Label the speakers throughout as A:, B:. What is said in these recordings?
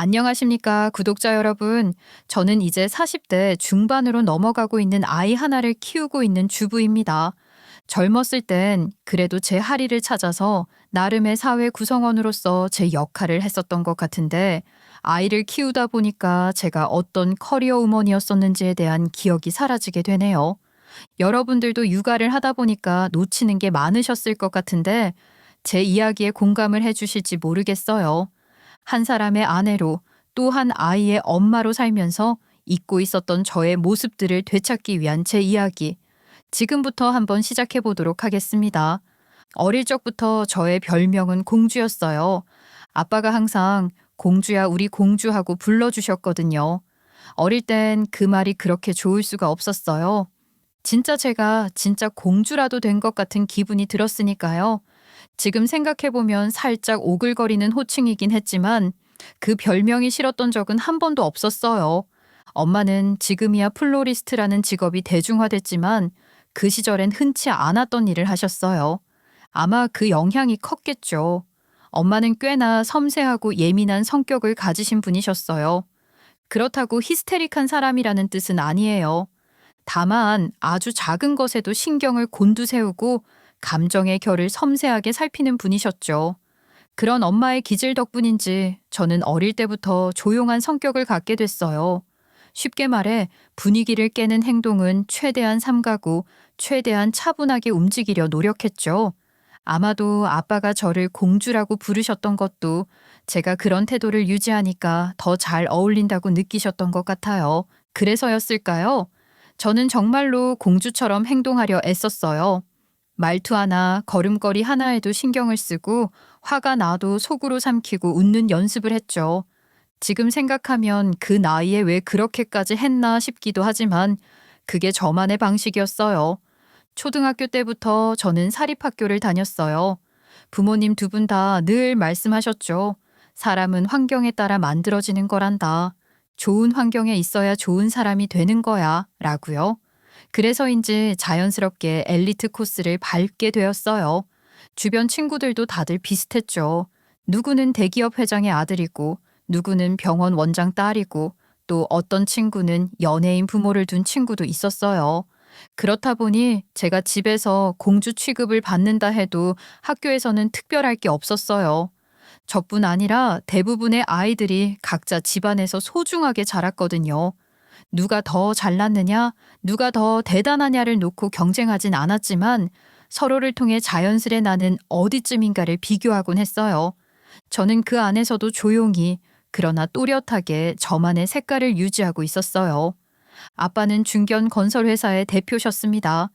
A: 안녕하십니까, 구독자 여러분. 저는 이제 40대 중반으로 넘어가고 있는 아이 하나를 키우고 있는 주부입니다. 젊었을 땐 그래도 제 하리를 찾아서 나름의 사회 구성원으로서 제 역할을 했었던 것 같은데, 아이를 키우다 보니까 제가 어떤 커리어 우먼이었었는지에 대한 기억이 사라지게 되네요. 여러분들도 육아를 하다 보니까 놓치는 게 많으셨을 것 같은데, 제 이야기에 공감을 해주실지 모르겠어요. 한 사람의 아내로 또 한 아이의 엄마로 살면서 잊고 있었던 저의 모습들을 되찾기 위한 제 이야기. 지금부터 한번 시작해 보도록 하겠습니다. 어릴 적부터 저의 별명은 공주였어요. 아빠가 항상 공주야 우리 공주하고 불러주셨거든요. 어릴 땐 그 말이 그렇게 좋을 수가 없었어요. 진짜 제가 진짜 공주라도 된 것 같은 기분이 들었으니까요. 지금 생각해보면 살짝 오글거리는 호칭이긴 했지만 그 별명이 싫었던 적은 한 번도 없었어요. 엄마는 지금이야 플로리스트라는 직업이 대중화됐지만 그 시절엔 흔치 않았던 일을 하셨어요. 아마 그 영향이 컸겠죠. 엄마는 꽤나 섬세하고 예민한 성격을 가지신 분이셨어요. 그렇다고 히스테릭한 사람이라는 뜻은 아니에요. 다만 아주 작은 것에도 신경을 곤두세우고 감정의 결을 섬세하게 살피는 분이셨죠. 그런 엄마의 기질 덕분인지 저는 어릴 때부터 조용한 성격을 갖게 됐어요. 쉽게 말해 분위기를 깨는 행동은 최대한 삼가고 최대한 차분하게 움직이려 노력했죠. 아마도 아빠가 저를 공주라고 부르셨던 것도 제가 그런 태도를 유지하니까 더 잘 어울린다고 느끼셨던 것 같아요. 그래서였을까요? 저는 정말로 공주처럼 행동하려 애썼어요. 말투 하나, 걸음걸이 하나에도 신경을 쓰고 화가 나도 속으로 삼키고 웃는 연습을 했죠. 지금 생각하면 그 나이에 왜 그렇게까지 했나 싶기도 하지만 그게 저만의 방식이었어요. 초등학교 때부터 저는 사립학교를 다녔어요. 부모님 두 분 다 늘 말씀하셨죠. 사람은 환경에 따라 만들어지는 거란다. 좋은 환경에 있어야 좋은 사람이 되는 거야. 라고요. 그래서인지 자연스럽게 엘리트 코스를 밟게 되었어요. 주변 친구들도 다들 비슷했죠. 누구는 대기업 회장의 아들이고, 누구는 병원 원장 딸이고, 또 어떤 친구는 연예인 부모를 둔 친구도 있었어요. 그렇다 보니 제가 집에서 공주 취급을 받는다 해도 학교에서는 특별할 게 없었어요. 저뿐 아니라 대부분의 아이들이 각자 집안에서 소중하게 자랐거든요. 누가 더 잘났느냐, 누가 더 대단하냐를 놓고 경쟁하진 않았지만 서로를 통해 자연스레 나는 어디쯤인가를 비교하곤 했어요. 저는 그 안에서도 조용히, 그러나 또렷하게 저만의 색깔을 유지하고 있었어요. 아빠는 중견 건설회사의 대표셨습니다.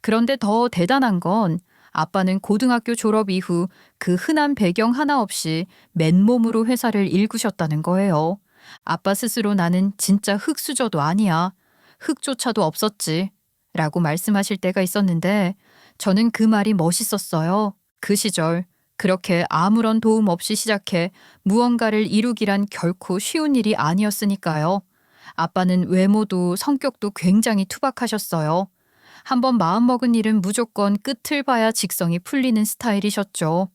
A: 그런데 더 대단한 건 아빠는 고등학교 졸업 이후 그 흔한 배경 하나 없이 맨몸으로 회사를 일구셨다는 거예요. 아빠 스스로 나는 진짜 흙수저도 아니야. 흙조차도 없었지. 라고 말씀하실 때가 있었는데 저는 그 말이 멋있었어요. 그 시절 그렇게 아무런 도움 없이 시작해 무언가를 이루기란 결코 쉬운 일이 아니었으니까요. 아빠는 외모도 성격도 굉장히 투박하셨어요. 한번 마음먹은 일은 무조건 끝을 봐야 직성이 풀리는 스타일이셨죠.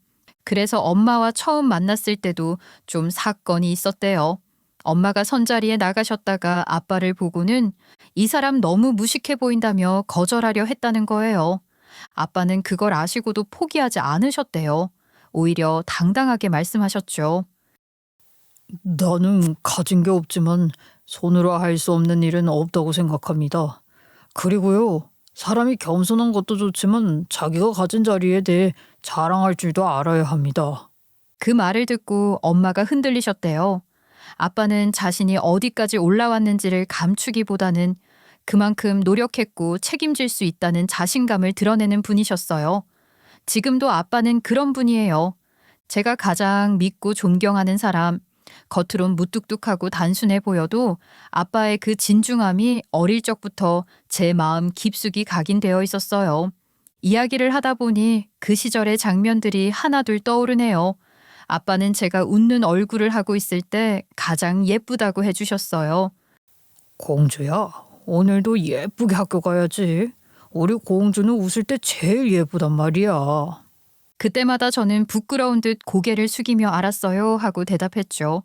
A: 그래서 엄마와 처음 만났을 때도 좀 사건이 있었대요. 엄마가 선자리에 나가셨다가 아빠를 보고는 이 사람 너무 무식해 보인다며 거절하려 했다는 거예요. 아빠는 그걸 아시고도 포기하지 않으셨대요. 오히려 당당하게 말씀하셨죠.
B: 나는 가진 게 없지만 손으로 할 수 없는 일은 없다고 생각합니다. 그리고요, 사람이 겸손한 것도 좋지만 자기가 가진 자리에 대해 자랑할 줄도 알아야 합니다.
A: 그 말을 듣고 엄마가 흔들리셨대요. 아빠는 자신이 어디까지 올라왔는지를 감추기보다는 그만큼 노력했고 책임질 수 있다는 자신감을 드러내는 분이셨어요. 지금도 아빠는 그런 분이에요. 제가 가장 믿고 존경하는 사람, 겉으론 무뚝뚝하고 단순해 보여도 아빠의 그 진중함이 어릴 적부터 제 마음 깊숙이 각인되어 있었어요. 이야기를 하다 보니 그 시절의 장면들이 하나둘 떠오르네요. 아빠는 제가 웃는 얼굴을 하고 있을 때 가장 예쁘다고 해주셨어요.
B: 공주야, 오늘도 예쁘게 학교 가야지. 우리 공주는 웃을 때 제일 예쁘단 말이야.
A: 그때마다 저는 부끄러운 듯 고개를 숙이며 알았어요 하고 대답했죠.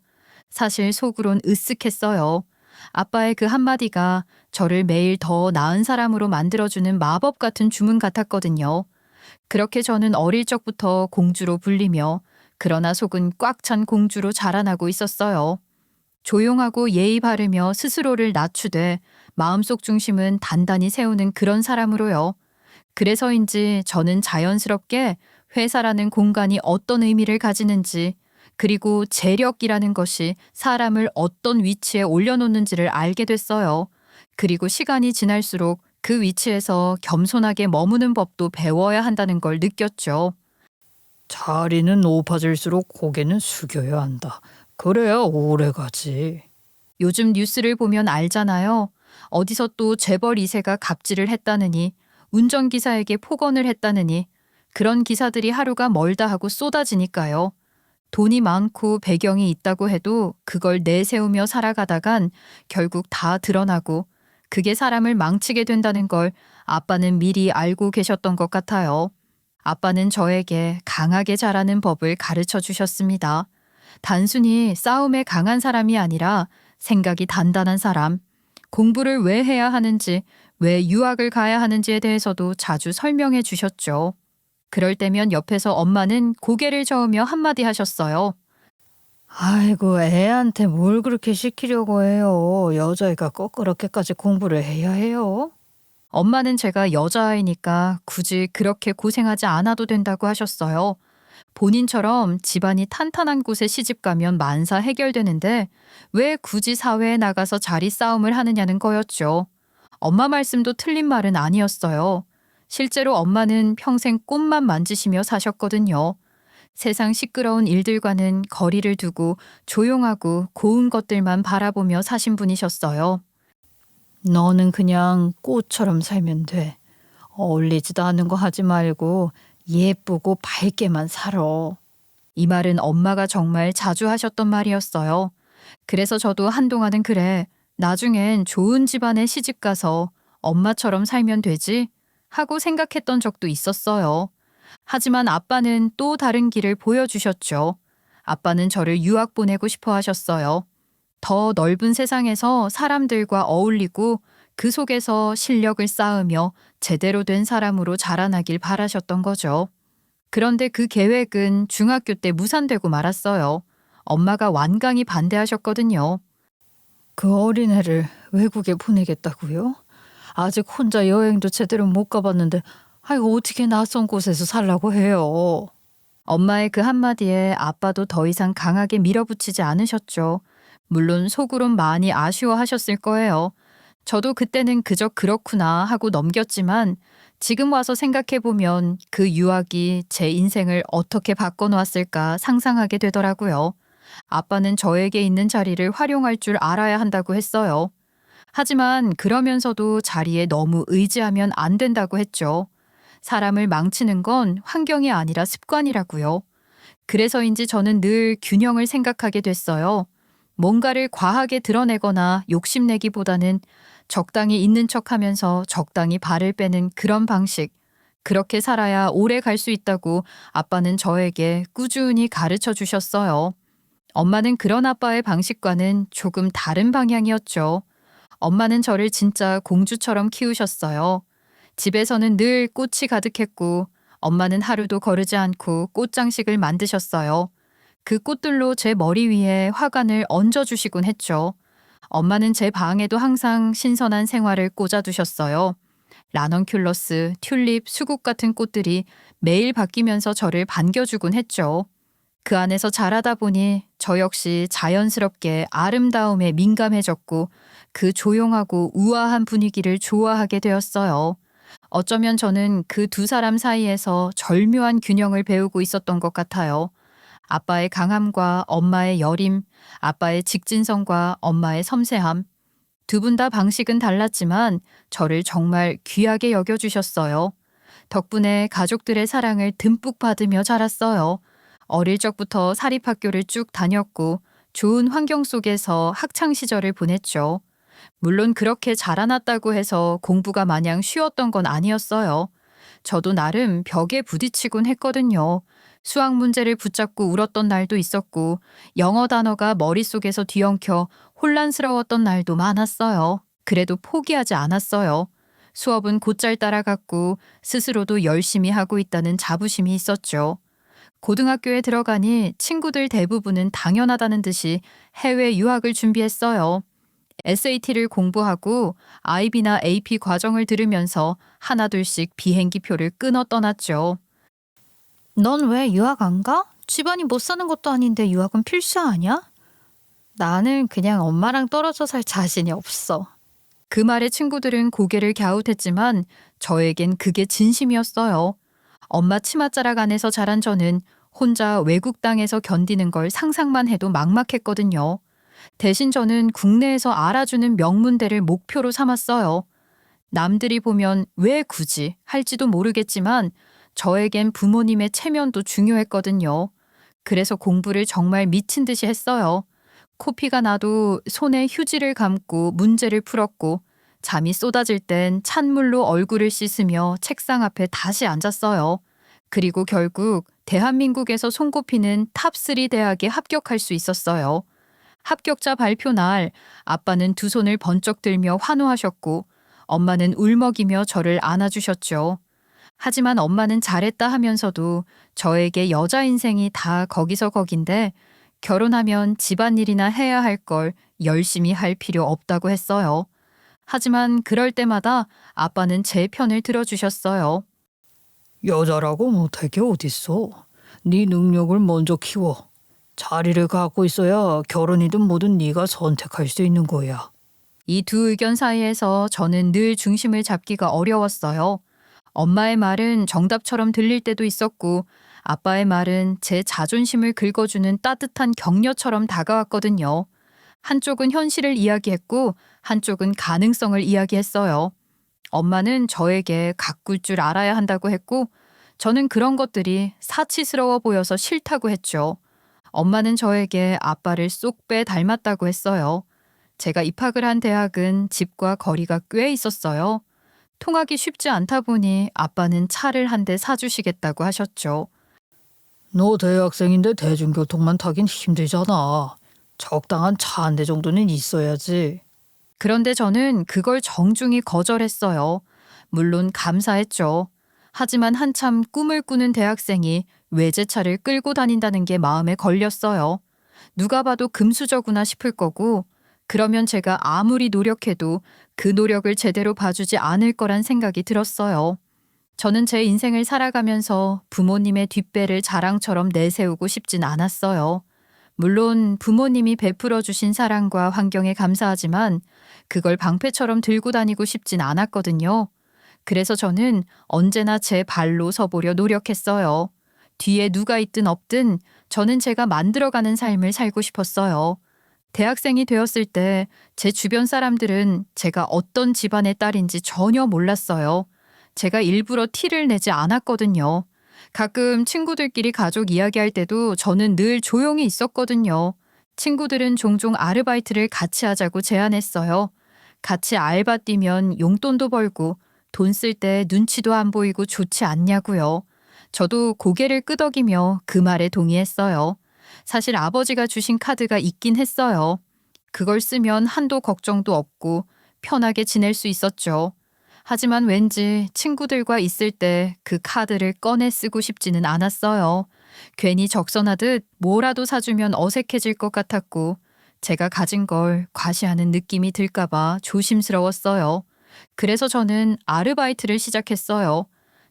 A: 사실 속으론 으쓱했어요. 아빠의 그 한마디가 저를 매일 더 나은 사람으로 만들어주는 마법 같은 주문 같았거든요. 그렇게 저는 어릴 적부터 공주로 불리며 그러나 속은 꽉 찬 공주로 자라나고 있었어요. 조용하고 예의 바르며 스스로를 낮추되 마음속 중심은 단단히 세우는 그런 사람으로요. 그래서인지 저는 자연스럽게 회사라는 공간이 어떤 의미를 가지는지 그리고 재력이라는 것이 사람을 어떤 위치에 올려놓는지를 알게 됐어요. 그리고 시간이 지날수록 그 위치에서 겸손하게 머무는 법도 배워야 한다는 걸 느꼈죠.
B: 자리는 높아질수록 고개는 숙여야 한다. 그래야 오래 가지.
A: 요즘 뉴스를 보면 알잖아요. 어디서 또 재벌 2세가 갑질을 했다느니, 운전기사에게 폭언을 했다느니, 그런 기사들이 하루가 멀다 하고 쏟아지니까요. 돈이 많고 배경이 있다고 해도 그걸 내세우며 살아가다간 결국 다 드러나고 그게 사람을 망치게 된다는 걸 아빠는 미리 알고 계셨던 것 같아요. 아빠는 저에게 강하게 자라는 법을 가르쳐 주셨습니다. 단순히 싸움에 강한 사람이 아니라 생각이 단단한 사람, 공부를 왜 해야 하는지, 왜 유학을 가야 하는지에 대해서도 자주 설명해 주셨죠. 그럴 때면 옆에서 엄마는 고개를 저으며 한마디 하셨어요.
B: 아이고, 애한테 뭘 그렇게 시키려고 해요. 여자애가 꼭 그렇게까지 공부를 해야 해요?
A: 엄마는 제가 여자아이니까 굳이 그렇게 고생하지 않아도 된다고 하셨어요. 본인처럼 집안이 탄탄한 곳에 시집가면 만사 해결되는데 왜 굳이 사회에 나가서 자리 싸움을 하느냐는 거였죠. 엄마 말씀도 틀린 말은 아니었어요. 실제로 엄마는 평생 꽃만 만지시며 사셨거든요. 세상 시끄러운 일들과는 거리를 두고 조용하고 고운 것들만 바라보며 사신 분이셨어요.
B: 너는 그냥 꽃처럼 살면 돼. 어울리지도 않은 거 하지 말고 예쁘고 밝게만 살아.
A: 이 말은 엄마가 정말 자주 하셨던 말이었어요. 그래서 저도 한동안은 그래, 나중엔 좋은 집안에 시집가서 엄마처럼 살면 되지? 하고 생각했던 적도 있었어요. 하지만 아빠는 또 다른 길을 보여주셨죠. 아빠는 저를 유학 보내고 싶어 하셨어요. 더 넓은 세상에서 사람들과 어울리고 그 속에서 실력을 쌓으며 제대로 된 사람으로 자라나길 바라셨던 거죠. 그런데 그 계획은 중학교 때 무산되고 말았어요. 엄마가 완강히 반대하셨거든요.
B: 그 어린애를 외국에 보내겠다고요? 아직 혼자 여행도 제대로 못 가봤는데 아이고 어떻게 낯선 곳에서 살라고 해요?
A: 엄마의 그 한마디에 아빠도 더 이상 강하게 밀어붙이지 않으셨죠. 물론 속으론 많이 아쉬워하셨을 거예요. 저도 그때는 그저 그렇구나 하고 넘겼지만 지금 와서 생각해보면 그 유학이 제 인생을 어떻게 바꿔놓았을까 상상하게 되더라고요. 아빠는 저에게 있는 자리를 활용할 줄 알아야 한다고 했어요. 하지만 그러면서도 자리에 너무 의지하면 안 된다고 했죠. 사람을 망치는 건 환경이 아니라 습관이라고요. 그래서인지 저는 늘 균형을 생각하게 됐어요. 뭔가를 과하게 드러내거나 욕심내기보다는 적당히 있는 척하면서 적당히 발을 빼는 그런 방식. 그렇게 살아야 오래 갈 수 있다고 아빠는 저에게 꾸준히 가르쳐 주셨어요. 엄마는 그런 아빠의 방식과는 조금 다른 방향이었죠. 엄마는 저를 진짜 공주처럼 키우셨어요. 집에서는 늘 꽃이 가득했고 엄마는 하루도 거르지 않고 꽃장식을 만드셨어요. 그 꽃들로 제 머리 위에 화관을 얹어주시곤 했죠. 엄마는 제 방에도 항상 신선한 생화를 꽂아두셨어요. 라넌큘러스, 튤립, 수국 같은 꽃들이 매일 바뀌면서 저를 반겨주곤 했죠. 그 안에서 자라다 보니 저 역시 자연스럽게 아름다움에 민감해졌고 그 조용하고 우아한 분위기를 좋아하게 되었어요. 어쩌면 저는 그 두 사람 사이에서 절묘한 균형을 배우고 있었던 것 같아요. 아빠의 강함과 엄마의 여림, 아빠의 직진성과 엄마의 섬세함. 두 분 다 방식은 달랐지만 저를 정말 귀하게 여겨주셨어요. 덕분에 가족들의 사랑을 듬뿍 받으며 자랐어요. 어릴 적부터 사립학교를 쭉 다녔고 좋은 환경 속에서 학창 시절을 보냈죠. 물론 그렇게 자라났다고 해서 공부가 마냥 쉬웠던 건 아니었어요. 저도 나름 벽에 부딪히곤 했거든요. 수학 문제를 붙잡고 울었던 날도 있었고 영어 단어가 머릿속에서 뒤엉켜 혼란스러웠던 날도 많았어요. 그래도 포기하지 않았어요. 수업은 곧잘 따라갔고 스스로도 열심히 하고 있다는 자부심이 있었죠. 고등학교에 들어가니 친구들 대부분은 당연하다는 듯이 해외 유학을 준비했어요. SAT를 공부하고 IB나 AP 과정을 들으면서 하나둘씩 비행기표를 끊어 떠났죠. 넌 왜 유학 안 가? 집안이 못 사는 것도 아닌데 유학은 필수 아니야? 나는 그냥 엄마랑 떨어져 살 자신이 없어. 그 말에 친구들은 고개를 갸웃했지만 저에겐 그게 진심이었어요. 엄마 치맛자락 안에서 자란 저는 혼자 외국 땅에서 견디는 걸 상상만 해도 막막했거든요. 대신 저는 국내에서 알아주는 명문대를 목표로 삼았어요. 남들이 보면 왜 굳이 할지도 모르겠지만 저에겐 부모님의 체면도 중요했거든요. 그래서 공부를 정말 미친 듯이 했어요. 코피가 나도 손에 휴지를 감고 문제를 풀었고 잠이 쏟아질 땐 찬물로 얼굴을 씻으며 책상 앞에 다시 앉았어요. 그리고 결국 대한민국에서 손꼽히는 탑3 대학에 합격할 수 있었어요. 합격자 발표 날 아빠는 두 손을 번쩍 들며 환호하셨고 엄마는 울먹이며 저를 안아주셨죠. 하지만 엄마는 잘했다 하면서도 저에게 여자 인생이 다 거기서 거긴데 결혼하면 집안일이나 해야 할 걸 열심히 할 필요 없다고 했어요. 하지만 그럴 때마다 아빠는 제 편을 들어주셨어요.
B: 여자라고 못할 게 어딨어. 네 능력을 먼저 키워. 자리를 갖고 있어야 결혼이든 뭐든 네가 선택할 수 있는 거야.
A: 이 두 의견 사이에서 저는 늘 중심을 잡기가 어려웠어요. 엄마의 말은 정답처럼 들릴 때도 있었고 아빠의 말은 제 자존심을 긁어주는 따뜻한 격려처럼 다가왔거든요. 한쪽은 현실을 이야기했고 한쪽은 가능성을 이야기했어요. 엄마는 저에게 가꿀 줄 알아야 한다고 했고 저는 그런 것들이 사치스러워 보여서 싫다고 했죠. 엄마는 저에게 아빠를 쏙 빼 닮았다고 했어요. 제가 입학을 한 대학은 집과 거리가 꽤 있었어요. 통하기 쉽지 않다 보니 아빠는 차를 한 대 사주시겠다고 하셨죠.
B: 너 대학생인데 대중교통만 타긴 힘들잖아. 적당한 차 한 대 정도는 있어야지.
A: 그런데 저는 그걸 정중히 거절했어요. 물론 감사했죠. 하지만 한참 꿈을 꾸는 대학생이 외제차를 끌고 다닌다는 게 마음에 걸렸어요. 누가 봐도 금수저구나 싶을 거고 그러면 제가 아무리 노력해도 그 노력을 제대로 봐주지 않을 거란 생각이 들었어요. 저는 제 인생을 살아가면서 부모님의 뒷배를 자랑처럼 내세우고 싶진 않았어요. 물론 부모님이 베풀어 주신 사랑과 환경에 감사하지만 그걸 방패처럼 들고 다니고 싶진 않았거든요. 그래서 저는 언제나 제 발로 서보려 노력했어요. 뒤에 누가 있든 없든 저는 제가 만들어가는 삶을 살고 싶었어요. 대학생이 되었을 때 제 주변 사람들은 제가 어떤 집안의 딸인지 전혀 몰랐어요. 제가 일부러 티를 내지 않았거든요. 가끔 친구들끼리 가족 이야기할 때도 저는 늘 조용히 있었거든요. 친구들은 종종 아르바이트를 같이 하자고 제안했어요. 같이 알바 뛰면 용돈도 벌고 돈 쓸 때 눈치도 안 보이고 좋지 않냐고요. 저도 고개를 끄덕이며 그 말에 동의했어요. 사실 아버지가 주신 카드가 있긴 했어요. 그걸 쓰면 한도 걱정도 없고 편하게 지낼 수 있었죠. 하지만 왠지 친구들과 있을 때 그 카드를 꺼내 쓰고 싶지는 않았어요. 괜히 적선하듯 뭐라도 사주면 어색해질 것 같았고 제가 가진 걸 과시하는 느낌이 들까봐 조심스러웠어요. 그래서 저는 아르바이트를 시작했어요.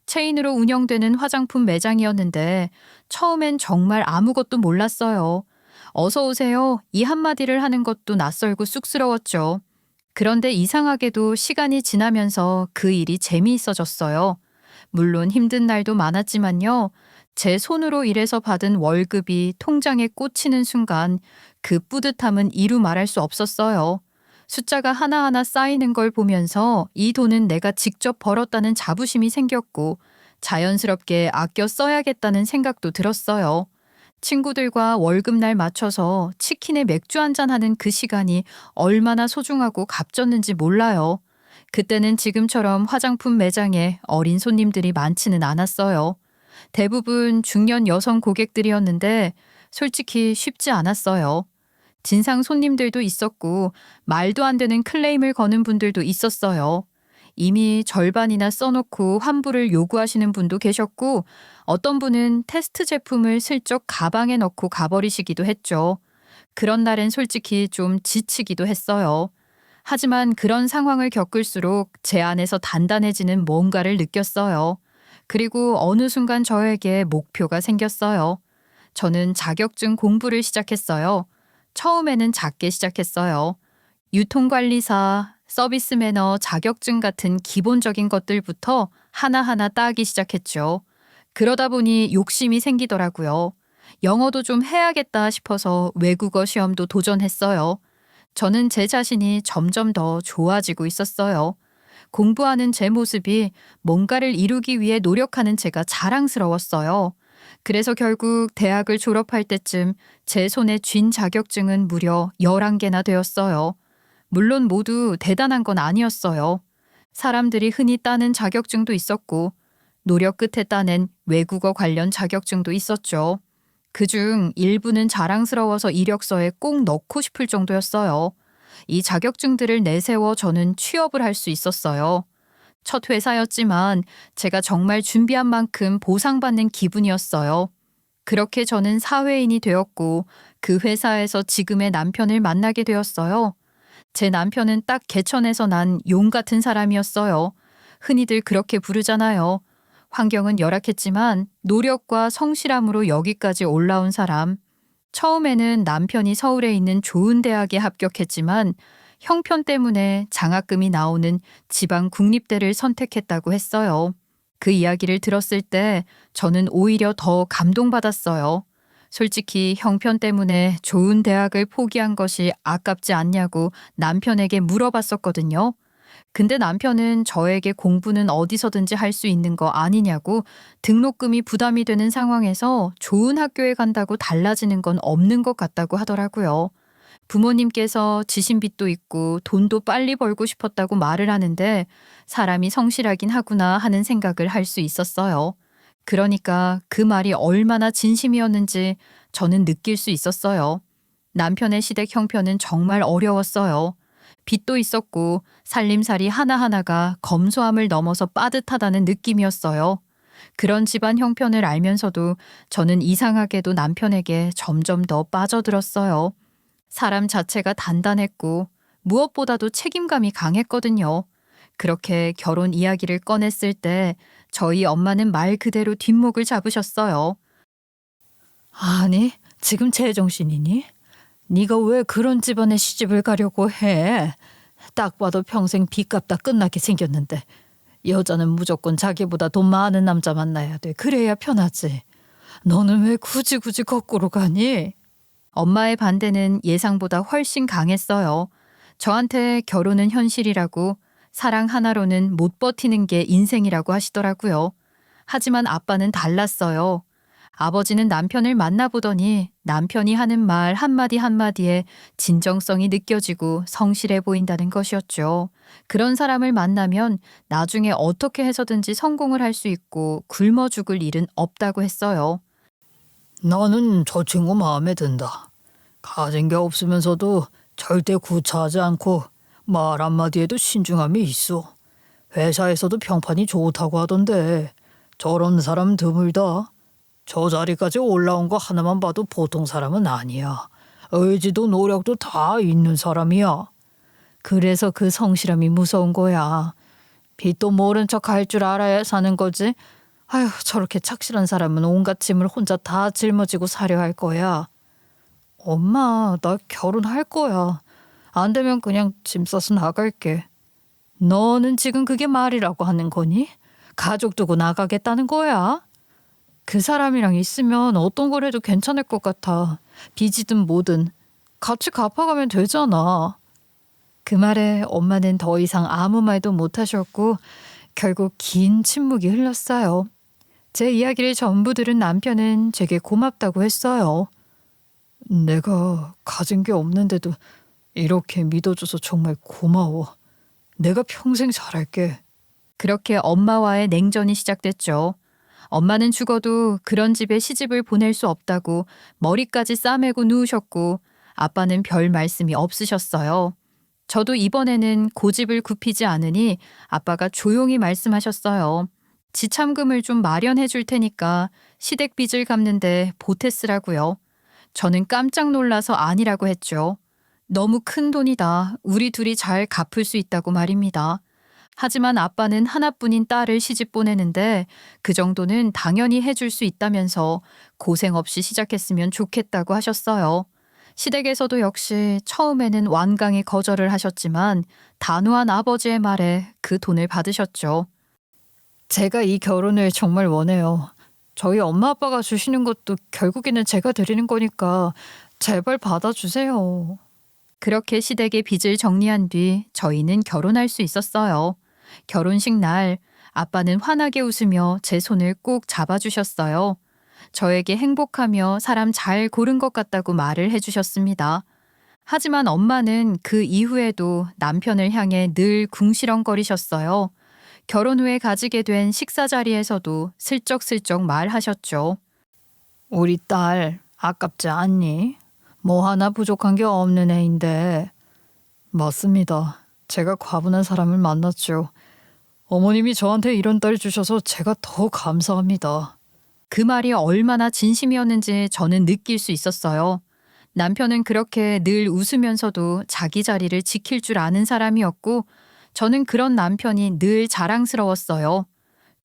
A: 체인으로 운영되는 화장품 매장이었는데 처음엔 정말 아무것도 몰랐어요. 어서 오세요. 이 한마디를 하는 것도 낯설고 쑥스러웠죠. 그런데 이상하게도 시간이 지나면서 그 일이 재미있어졌어요. 물론 힘든 날도 많았지만요. 제 손으로 일해서 받은 월급이 통장에 꽂히는 순간 그 뿌듯함은 이루 말할 수 없었어요. 숫자가 하나하나 쌓이는 걸 보면서 이 돈은 내가 직접 벌었다는 자부심이 생겼고 자연스럽게 아껴 써야겠다는 생각도 들었어요. 친구들과 월급날 맞춰서 치킨에 맥주 한잔 하는 그 시간이 얼마나 소중하고 값졌는지 몰라요. 그때는 지금처럼 화장품 매장에 어린 손님들이 많지는 않았어요. 대부분 중년 여성 고객들이었는데 솔직히 쉽지 않았어요. 진상 손님들도 있었고 말도 안 되는 클레임을 거는 분들도 있었어요. 이미 절반이나 써놓고 환불을 요구하시는 분도 계셨고 어떤 분은 테스트 제품을 슬쩍 가방에 넣고 가버리시기도 했죠. 그런 날엔 솔직히 좀 지치기도 했어요. 하지만 그런 상황을 겪을수록 제 안에서 단단해지는 뭔가를 느꼈어요. 그리고 어느 순간 저에게 목표가 생겼어요. 저는 자격증 공부를 시작했어요. 처음에는 작게 시작했어요. 유통관리사, 서비스 매너 자격증 같은 기본적인 것들부터 하나하나 따기 시작했죠. 그러다 보니 욕심이 생기더라고요. 영어도 좀 해야겠다 싶어서 외국어 시험도 도전했어요. 저는 제 자신이 점점 더 좋아지고 있었어요. 공부하는 제 모습이 뭔가를 이루기 위해 노력하는 제가 자랑스러웠어요. 그래서 결국 대학을 졸업할 때쯤 제 손에 쥔 자격증은 무려 11개나 되었어요. 물론 모두 대단한 건 아니었어요. 사람들이 흔히 따는 자격증도 있었고 노력 끝에 따낸 외국어 관련 자격증도 있었죠. 그중 일부는 자랑스러워서 이력서에 꼭 넣고 싶을 정도였어요. 이 자격증들을 내세워 저는 취업을 할 수 있었어요. 첫 회사였지만 제가 정말 준비한 만큼 보상받는 기분이었어요. 그렇게 저는 사회인이 되었고 그 회사에서 지금의 남편을 만나게 되었어요. 제 남편은 딱 개천에서 난 용 같은 사람이었어요. 흔히들 그렇게 부르잖아요. 환경은 열악했지만 노력과 성실함으로 여기까지 올라온 사람. 처음에는 남편이 서울에 있는 좋은 대학에 합격했지만 형편 때문에 장학금이 나오는 지방 국립대를 선택했다고 했어요. 그 이야기를 들었을 때 저는 오히려 더 감동받았어요. 솔직히 형편 때문에 좋은 대학을 포기한 것이 아깝지 않냐고 남편에게 물어봤었거든요. 근데 남편은 저에게 공부는 어디서든지 할 수 있는 거 아니냐고 등록금이 부담이 되는 상황에서 좋은 학교에 간다고 달라지는 건 없는 것 같다고 하더라고요. 부모님께서 지신빚도 있고 돈도 빨리 벌고 싶었다고 말을 하는데 사람이 성실하긴 하구나 하는 생각을 할 수 있었어요. 그러니까 그 말이 얼마나 진심이었는지 저는 느낄 수 있었어요. 남편의 시댁 형편은 정말 어려웠어요. 빚도 있었고 살림살이 하나하나가 검소함을 넘어서 빠듯하다는 느낌이었어요. 그런 집안 형편을 알면서도 저는 이상하게도 남편에게 점점 더 빠져들었어요. 사람 자체가 단단했고 무엇보다도 책임감이 강했거든요. 그렇게 결혼 이야기를 꺼냈을 때 저희 엄마는 말 그대로 뒷목을 잡으셨어요.
B: 아니, 지금 제정신이니? 네가 왜 그런 집안에 시집을 가려고 해? 딱 봐도 평생 빚 갚다 끝나게 생겼는데 여자는 무조건 자기보다 돈 많은 남자 만나야 돼. 그래야 편하지. 너는 왜 굳이 거꾸로 가니?
A: 엄마의 반대는 예상보다 훨씬 강했어요. 저한테 결혼은 현실이라고 사랑 하나로는 못 버티는 게 인생이라고 하시더라고요. 하지만 아빠는 달랐어요. 아버지는 남편을 만나보더니 남편이 하는 말 한마디 한마디에 진정성이 느껴지고 성실해 보인다는 것이었죠. 그런 사람을 만나면 나중에 어떻게 해서든지 성공을 할 수 있고 굶어 죽을 일은 없다고 했어요.
B: 나는 저 친구 마음에 든다. 가진 게 없으면서도 절대 구차하지 않고 말 한마디에도 신중함이 있어. 회사에서도 평판이 좋다고 하던데 저런 사람 드물다. 저 자리까지 올라온 거 하나만 봐도 보통 사람은 아니야. 의지도 노력도 다 있는 사람이야. 그래서 그 성실함이 무서운 거야. 빚도 모른 척 할 줄 알아야 사는 거지. 아휴, 저렇게 착실한 사람은 온갖 짐을 혼자 다 짊어지고 사려 할 거야. 엄마, 나 결혼할 거야. 안 되면 그냥 짐 싸서 나갈게. 너는 지금 그게 말이라고 하는 거니? 가족 두고 나가겠다는 거야? 그 사람이랑 있으면 어떤 걸 해도 괜찮을 것 같아. 빚이든 뭐든 같이 갚아가면 되잖아. 그 말에 엄마는 더 이상 아무 말도 못 하셨고 결국 긴 침묵이 흘렀어요. 제 이야기를 전부 들은 남편은 제게 고맙다고 했어요. 내가 가진 게 없는데도 이렇게 믿어줘서 정말 고마워. 내가 평생 잘할게.
A: 그렇게 엄마와의 냉전이 시작됐죠. 엄마는 죽어도 그런 집에 시집을 보낼 수 없다고 머리까지 싸매고 누우셨고 아빠는 별 말씀이 없으셨어요. 저도 이번에는 고집을 굽히지 않으니 아빠가 조용히 말씀하셨어요. 지참금을 좀 마련해 줄 테니까 시댁 빚을 갚는데 보태 쓰라고요. 저는 깜짝 놀라서 아니라고 했죠. 너무 큰 돈이다. 우리 둘이 잘 갚을 수 있다고 말입니다. 하지만 아빠는 하나뿐인 딸을 시집 보내는데 그 정도는 당연히 해줄 수 있다면서 고생 없이 시작했으면 좋겠다고 하셨어요. 시댁에서도 역시 처음에는 완강히 거절을 하셨지만 단호한 아버지의 말에 그 돈을 받으셨죠.
B: 제가 이 결혼을 정말 원해요. 저희 엄마 아빠가 주시는 것도 결국에는 제가 드리는 거니까 제발 받아주세요.
A: 그렇게 시댁의 빚을 정리한 뒤 저희는 결혼할 수 있었어요. 결혼식 날 아빠는 환하게 웃으며 제 손을 꼭 잡아주셨어요. 저에게 행복하며 사람 잘 고른 것 같다고 말을 해주셨습니다. 하지만 엄마는 그 이후에도 남편을 향해 늘 궁시렁거리셨어요. 결혼 후에 가지게 된 식사 자리에서도 슬쩍슬쩍 말하셨죠.
B: 우리 딸 아깝지 않니? 뭐 하나 부족한 게 없는 애인데. 맞습니다. 제가 과분한 사람을 만났죠. 어머님이 저한테 이런 딸 주셔서 제가 더 감사합니다.
A: 그 말이 얼마나 진심이었는지 저는 느낄 수 있었어요. 남편은 그렇게 늘 웃으면서도 자기 자리를 지킬 줄 아는 사람이었고 저는 그런 남편이 늘 자랑스러웠어요.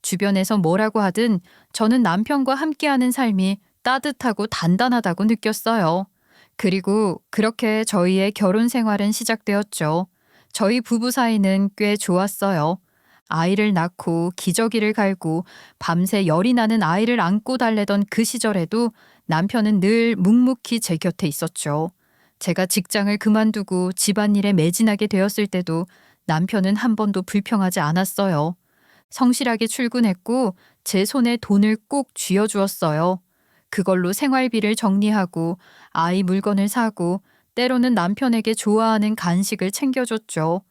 A: 주변에서 뭐라고 하든 저는 남편과 함께하는 삶이 따뜻하고 단단하다고 느꼈어요. 그리고 그렇게 저희의 결혼 생활은 시작되었죠. 저희 부부 사이는 꽤 좋았어요. 아이를 낳고 기저귀를 갈고 밤새 열이 나는 아이를 안고 달래던 그 시절에도 남편은 늘 묵묵히 제 곁에 있었죠. 제가 직장을 그만두고 집안일에 매진하게 되었을 때도 남편은 한 번도 불평하지 않았어요. 성실하게 출근했고 제 손에 돈을 꼭 쥐어주었어요. 그걸로 생활비를 정리하고 아이 물건을 사고 때로는 남편에게 좋아하는 간식을 챙겨줬죠.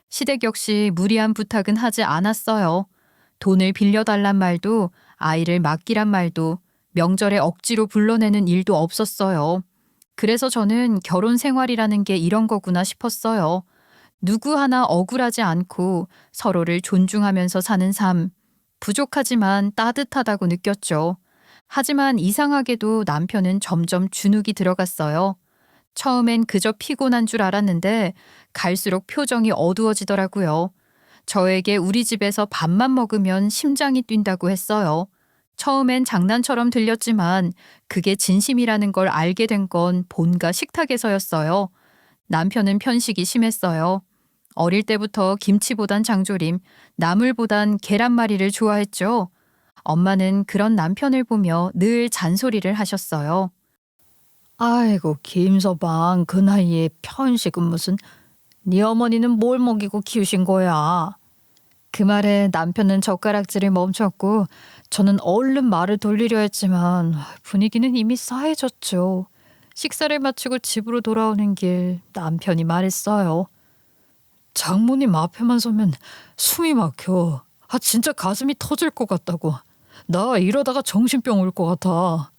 A: 시댁 역시 무리한 부탁은 하지 않았어요. 돈을 빌려달란 말도 아이를 맡기란 말도 명절에 억지로 불러내는 일도 없었어요. 그래서 저는 결혼 생활이라는 게 이런 거구나 싶었어요. 누구 하나 억울하지 않고 서로를 존중하면서 사는 삶. 부족하지만 따뜻하다고 느꼈죠. 하지만 이상하게도 남편은 점점 주눅이 들어갔어요. 처음엔 그저 피곤한 줄 알았는데 갈수록 표정이 어두워지더라고요. 저에게 우리 집에서 밥만 먹으면 심장이 뛴다고 했어요. 처음엔 장난처럼 들렸지만 그게 진심이라는 걸 알게 된 건 본가 식탁에서였어요. 남편은 편식이 심했어요. 어릴 때부터 김치보단 장조림, 나물보단 계란말이를 좋아했죠. 엄마는 그런 남편을 보며 늘 잔소리를 하셨어요.
B: 아이고 김서방 그 나이에 편식은 무슨. 네 어머니는 뭘 먹이고 키우신 거야. 그 말에 남편은 젓가락질을 멈췄고 저는 얼른 말을 돌리려 했지만 분위기는 이미 싸해졌죠. 식사를 마치고 집으로 돌아오는 길 남편이 말했어요. 장모님 앞에만 서면 숨이 막혀. 진짜 가슴이 터질 것 같다고. 나 이러다가 정신병 올 것 같아.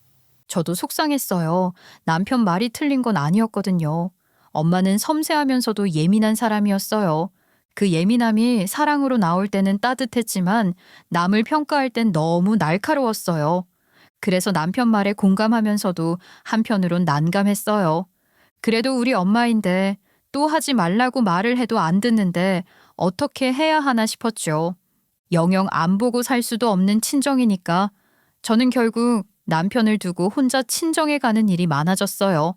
A: 저도 속상했어요. 남편 말이 틀린 건 아니었거든요. 엄마는 섬세하면서도 예민한 사람이었어요. 그 예민함이 사랑으로 나올 때는 따뜻했지만 남을 평가할 땐 너무 날카로웠어요. 그래서 남편 말에 공감하면서도 한편으론 난감했어요. 그래도 우리 엄마인데 또 하지 말라고 말을 해도 안 듣는데 어떻게 해야 하나 싶었죠. 영영 안 보고 살 수도 없는 친정이니까 저는 결국 남편을 두고 혼자 친정에 가는 일이 많아졌어요.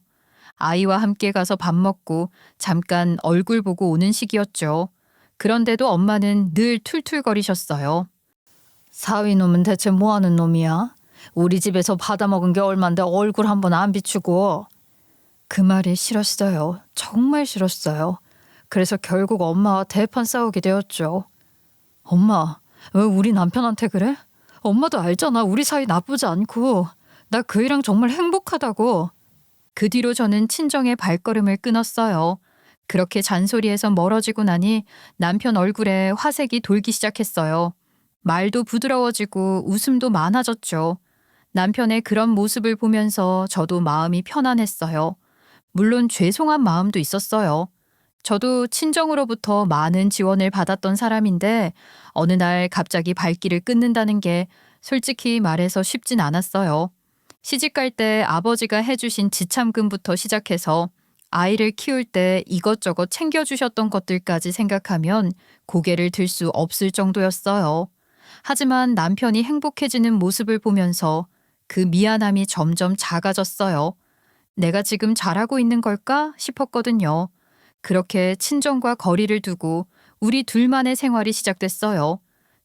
A: 아이와 함께 가서 밥 먹고 잠깐 얼굴 보고 오는 시기였죠. 그런데도 엄마는 늘 툴툴거리셨어요.
B: 사위놈은 대체 뭐하는 놈이야? 우리 집에서 받아먹은 게 얼만데 얼굴 한번 안 비추고. 그 말이 싫었어요. 정말 싫었어요. 그래서 결국 엄마와 대판 싸우게 되었죠. 엄마, 왜 우리 남편한테 그래? 엄마도 알잖아. 우리 사이 나쁘지 않고. 나 그이랑 정말 행복하다고.
A: 그 뒤로 저는 친정의 발걸음을 끊었어요. 그렇게 잔소리에서 멀어지고 나니 남편 얼굴에 화색이 돌기 시작했어요. 말도 부드러워지고 웃음도 많아졌죠. 남편의 그런 모습을 보면서 저도 마음이 편안했어요. 물론 죄송한 마음도 있었어요. 저도 친정으로부터 많은 지원을 받았던 사람인데 어느 날 갑자기 발길을 끊는다는 게 솔직히 말해서 쉽진 않았어요. 시집갈 때 아버지가 해주신 지참금부터 시작해서 아이를 키울 때 이것저것 챙겨주셨던 것들까지 생각하면 고개를 들 수 없을 정도였어요. 하지만 남편이 행복해지는 모습을 보면서 그 미안함이 점점 작아졌어요. 내가 지금 잘하고 있는 걸까 싶었거든요. 그렇게 친정과 거리를 두고 우리 둘만의 생활이 시작됐어요.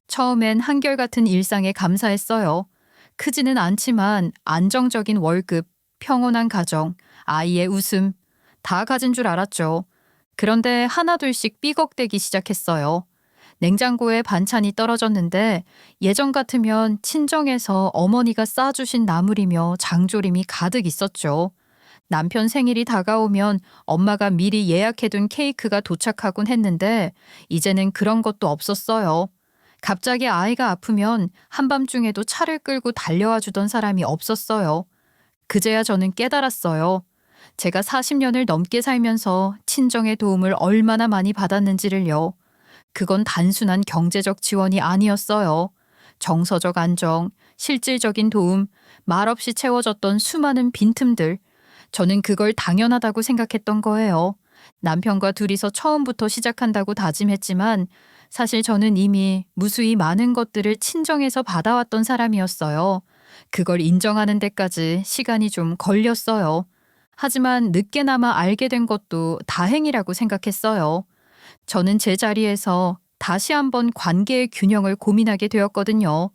A: 처음엔 한결같은 일상에 감사했어요. 크지는 않지만 안정적인 월급, 평온한 가정, 아이의 웃음, 다 가진 줄 알았죠. 그런데 하나둘씩 삐걱대기 시작했어요. 냉장고에 반찬이 떨어졌는데 예전 같으면 친정에서 어머니가 싸주신 나물이며 장조림이 가득 있었죠. 남편 생일이 다가오면 엄마가 미리 예약해둔 케이크가 도착하곤 했는데 이제는 그런 것도 없었어요. 갑자기 아이가 아프면 한밤중에도 차를 끌고 달려와 주던 사람이 없었어요. 그제야 저는 깨달았어요. 제가 40년을 넘게 살면서 친정의 도움을 얼마나 많이 받았는지를요. 그건 단순한 경제적 지원이 아니었어요. 정서적 안정, 실질적인 도움, 말없이 채워졌던 수많은 빈틈들. 저는 그걸 당연하다고 생각했던 거예요. 남편과 둘이서 처음부터 시작한다고 다짐했지만 사실 저는 이미 무수히 많은 것들을 친정에서 받아왔던 사람이었어요. 그걸 인정하는 데까지 시간이 좀 걸렸어요. 하지만 늦게나마 알게 된 것도 다행이라고 생각했어요. 저는 제 자리에서 다시 한번 관계의 균형을 고민하게 되었거든요.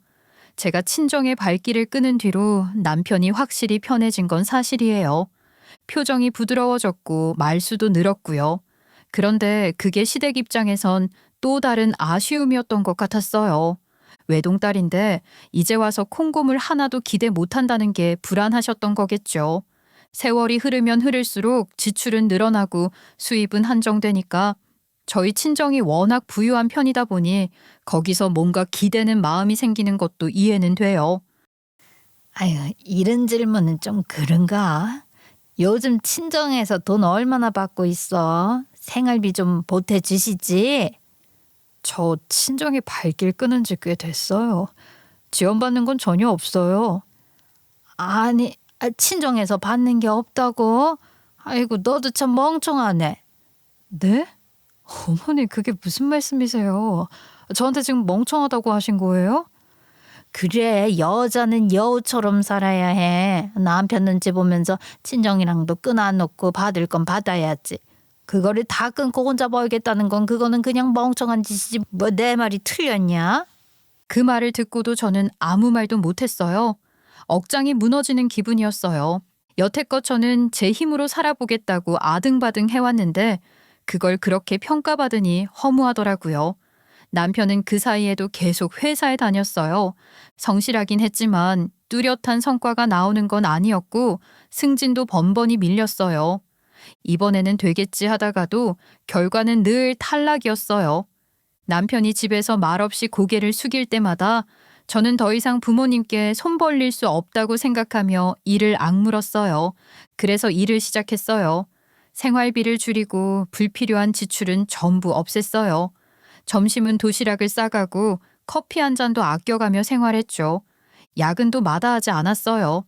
A: 제가 친정의 발길을 끄는 뒤로 남편이 확실히 편해진 건 사실이에요. 표정이 부드러워졌고 말수도 늘었고요. 그런데 그게 시댁 입장에선 또 다른 아쉬움이었던 것 같았어요. 외동딸인데 이제 와서 콩고물 하나도 기대 못한다는 게 불안하셨던 거겠죠. 세월이 흐르면 흐를수록 지출은 늘어나고 수입은 한정되니까 저희 친정이 워낙 부유한 편이다 보니 거기서 뭔가 기대는 마음이 생기는 것도 이해는 돼요.
B: 아유, 이런 질문은 좀 그런가? 요즘 친정에서 돈 얼마나 받고 있어? 생활비 좀 보태주시지? 저 친정에 발길 끄는 지 꽤 됐어요. 지원받는 건 전혀 없어요. 아니, 친정에서 받는 게 없다고? 아이고, 너도 참 멍청하네. 네? 어머니, 그게 무슨 말씀이세요? 저한테 지금 멍청하다고 하신 거예요? 그래, 여자는 여우처럼 살아야 해. 남편 눈치 보면서 친정이랑도 끊어놓고 받을 건 받아야지. 그거를 다 끊고 혼자 벌겠다는 건 그거는 그냥 멍청한 짓이지. 뭐 내 말이 틀렸냐?
A: 그 말을 듣고도 저는 아무 말도 못했어요. 억장이 무너지는 기분이었어요. 여태껏 저는 제 힘으로 살아보겠다고 아등바등 해왔는데 그걸 그렇게 평가받으니 허무하더라고요. 남편은 그 사이에도 계속 회사에 다녔어요. 성실하긴 했지만 뚜렷한 성과가 나오는 건 아니었고 승진도 번번이 밀렸어요. 이번에는 되겠지 하다가도 결과는 늘 탈락이었어요. 남편이 집에서 말없이 고개를 숙일 때마다 저는 더 이상 부모님께 손 벌릴 수 없다고 생각하며 이를 악물었어요. 그래서 일을 시작했어요. 생활비를 줄이고 불필요한 지출은 전부 없앴어요. 점심은 도시락을 싸가고 커피 한 잔도 아껴가며 생활했죠. 야근도 마다하지 않았어요.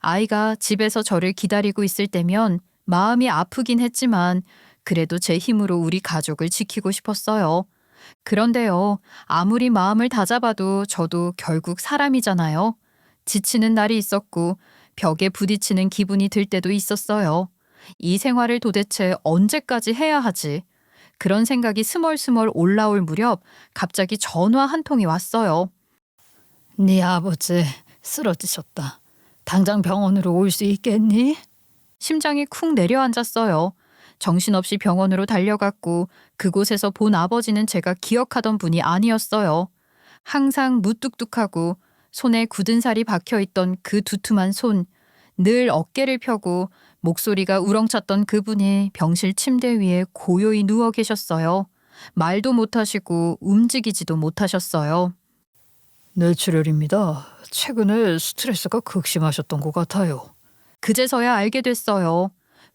A: 아이가 집에서 저를 기다리고 있을 때면 마음이 아프긴 했지만 그래도 제 힘으로 우리 가족을 지키고 싶었어요. 그런데요, 아무리 마음을 다잡아도 저도 결국 사람이잖아요. 지치는 날이 있었고 벽에 부딪히는 기분이 들 때도 있었어요. 이 생활을 도대체 언제까지 해야 하지? 그런 생각이 스멀스멀 올라올 무렵 갑자기 전화 한 통이 왔어요.
B: 네 아버지 쓰러지셨다. 당장 병원으로 올 수 있겠니?
A: 심장이 쿵 내려앉았어요. 정신없이 병원으로 달려갔고 그곳에서 본 아버지는 제가 기억하던 분이 아니었어요. 항상 무뚝뚝하고 손에 굳은 살이 박혀있던 그 두툼한 손, 늘 어깨를 펴고 목소리가 우렁찼던 그분이 병실 침대 위에 고요히 누워 계셨어요. 말도 못하시고 움직이지도 못하셨어요.
B: 뇌출혈입니다. 최근에 스트레스가 극심하셨던 것 같아요.
A: 그제서야 알게 됐어요.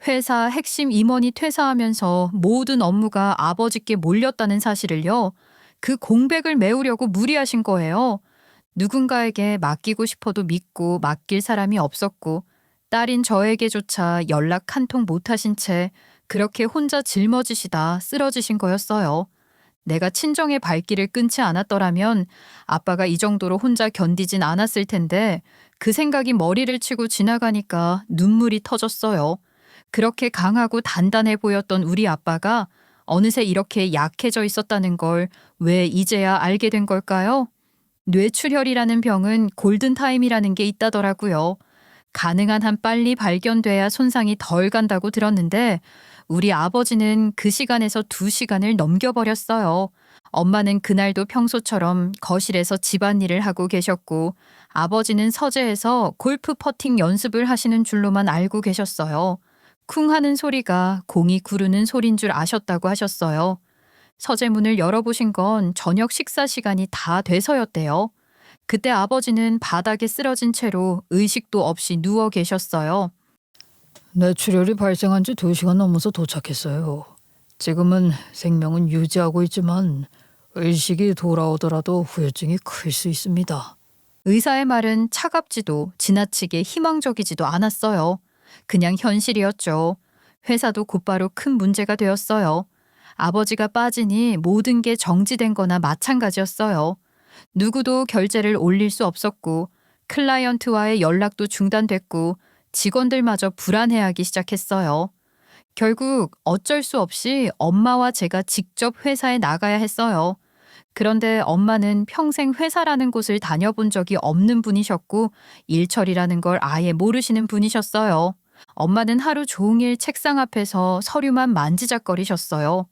A: 회사 핵심 임원이 퇴사하면서 모든 업무가 아버지께 몰렸다는 사실을요. 그 공백을 메우려고 무리하신 거예요. 누군가에게 맡기고 싶어도 믿고 맡길 사람이 없었고 딸인 저에게조차 연락 한 통 못하신 채 그렇게 혼자 짊어지시다 쓰러지신 거였어요. 내가 친정의 발길을 끊지 않았더라면 아빠가 이 정도로 혼자 견디진 않았을 텐데 그 생각이 머리를 치고 지나가니까 눈물이 터졌어요. 그렇게 강하고 단단해 보였던 우리 아빠가 어느새 이렇게 약해져 있었다는 걸 왜 이제야 알게 된 걸까요? 뇌출혈이라는 병은 골든타임이라는 게 있다더라고요. 가능한 한 빨리 발견돼야 손상이 덜 간다고 들었는데 우리 아버지는 그 시간에서 2시간을 넘겨버렸어요. 엄마는 그날도 평소처럼 거실에서 집안일을 하고 계셨고 아버지는 서재에서 골프 퍼팅 연습을 하시는 줄로만 알고 계셨어요. 쿵 하는 소리가 공이 구르는 소린 줄 아셨다고 하셨어요. 서재 문을 열어보신 건 저녁 식사 시간이 다 돼서였대요. 그때 아버지는 바닥에 쓰러진 채로 의식도 없이 누워 계셨어요.
B: 뇌출혈이 발생한 지 2시간 넘어서 도착했어요. 지금은 생명은 유지하고 있지만 의식이 돌아오더라도 후유증이 클 수 있습니다.
A: 의사의 말은 차갑지도 지나치게 희망적이지도 않았어요. 그냥 현실이었죠. 회사도 곧바로 큰 문제가 되었어요. 아버지가 빠지니 모든 게 정지된 거나 마찬가지였어요. 누구도 결제를 올릴 수 없었고 클라이언트와의 연락도 중단됐고 직원들마저 불안해하기 시작했어요. 결국 어쩔 수 없이 엄마와 제가 직접 회사에 나가야 했어요. 그런데 엄마는 평생 회사라는 곳을 다녀본 적이 없는 분이셨고 일처리라는 걸 아예 모르시는 분이셨어요. 엄마는 하루 종일 책상 앞에서 서류만 만지작거리셨어요.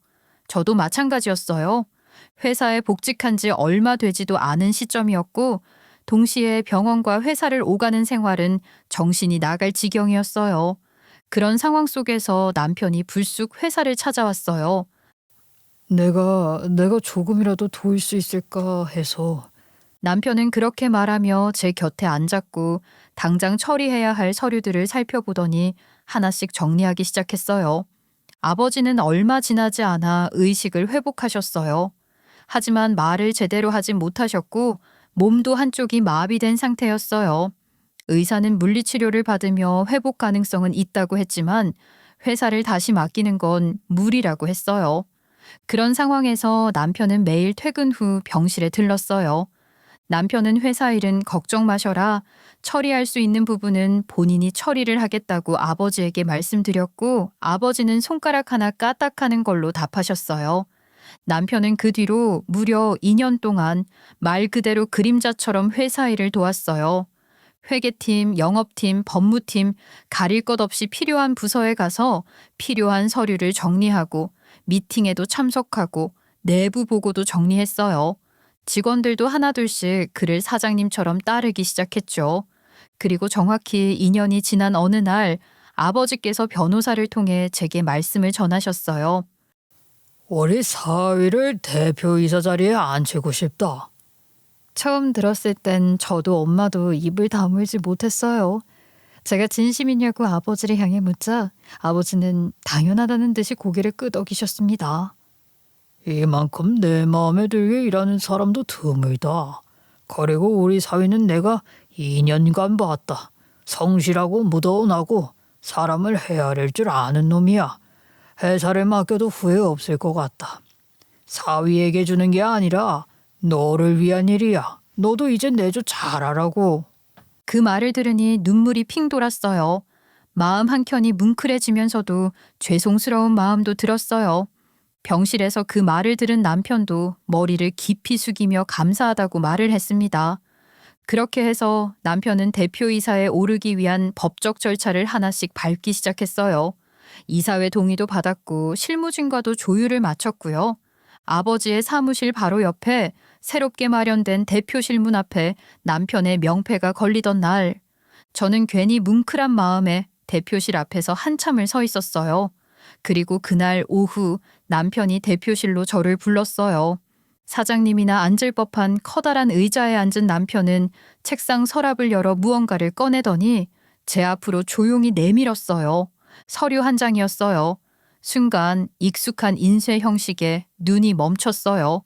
A: 저도 마찬가지였어요. 회사에 복직한 지 얼마 되지도 않은 시점이었고 동시에 병원과 회사를 오가는 생활은 정신이 나갈 지경이었어요. 그런 상황 속에서 남편이 불쑥 회사를 찾아왔어요.
B: 내가 조금이라도 도울 수 있을까 해서.
A: 남편은 그렇게 말하며 제 곁에 앉았고 당장 처리해야 할 서류들을 살펴보더니 하나씩 정리하기 시작했어요. 아버지는 얼마 지나지 않아 의식을 회복하셨어요. 하지만 말을 제대로 하진 못하셨고 몸도 한쪽이 마비된 상태였어요. 의사는 물리치료를 받으며 회복 가능성은 있다고 했지만 회사를 다시 맡기는 건 무리라고 했어요. 그런 상황에서 남편은 매일 퇴근 후 병실에 들렀어요. 남편은 회사 일은 걱정 마셔라. 처리할 수 있는 부분은 본인이 처리를 하겠다고 아버지에게 말씀드렸고 아버지는 손가락 하나 까딱하는 걸로 답하셨어요. 남편은 그 뒤로 무려 2년 동안 말 그대로 그림자처럼 회사 일을 도왔어요. 회계팀, 영업팀, 법무팀 가릴 것 없이 필요한 부서에 가서 필요한 서류를 정리하고 미팅에도 참석하고 내부 보고도 정리했어요. 직원들도 하나둘씩 그를 사장님처럼 따르기 시작했죠. 그리고 정확히 2년이 지난 어느 날 아버지께서 변호사를 통해 제게 말씀을 전하셨어요.
B: 우리 사위를 대표이사 자리에 앉히고 싶다.
A: 처음 들었을 땐 저도 엄마도 입을 다물지 못했어요. 제가 진심이냐고 아버지를 향해 묻자 아버지는 당연하다는 듯이 고개를 끄덕이셨습니다.
B: 이만큼 내 마음에 들게 일하는 사람도 드물다. 그리고 우리 사위는 내가 2년간 봤다. 성실하고 무도운하고 사람을 헤아릴 줄 아는 놈이야. 회사를 맡겨도 후회 없을 것 같다. 사위에게 주는 게 아니라 너를 위한 일이야. 너도 이제 내조 잘하라고.
A: 그 말을 들으니 눈물이 핑 돌았어요. 마음 한켠이 뭉클해지면서도 죄송스러운 마음도 들었어요. 병실에서 그 말을 들은 남편도 머리를 깊이 숙이며 감사하다고 말을 했습니다. 그렇게 해서 남편은 대표이사에 오르기 위한 법적 절차를 하나씩 밟기 시작했어요. 이사회 동의도 받았고 실무진과도 조율을 마쳤고요. 아버지의 사무실 바로 옆에 새롭게 마련된 대표실 문 앞에 남편의 명패가 걸리던 날, 저는 괜히 뭉클한 마음에 대표실 앞에서 한참을 서 있었어요. 그리고 그날 오후 남편이 대표실로 저를 불렀어요. 사장님이나 앉을 법한 커다란 의자에 앉은 남편은 책상 서랍을 열어 무언가를 꺼내더니 제 앞으로 조용히 내밀었어요. 서류 한 장이었어요. 순간 익숙한 인쇄 형식에 눈이 멈췄어요.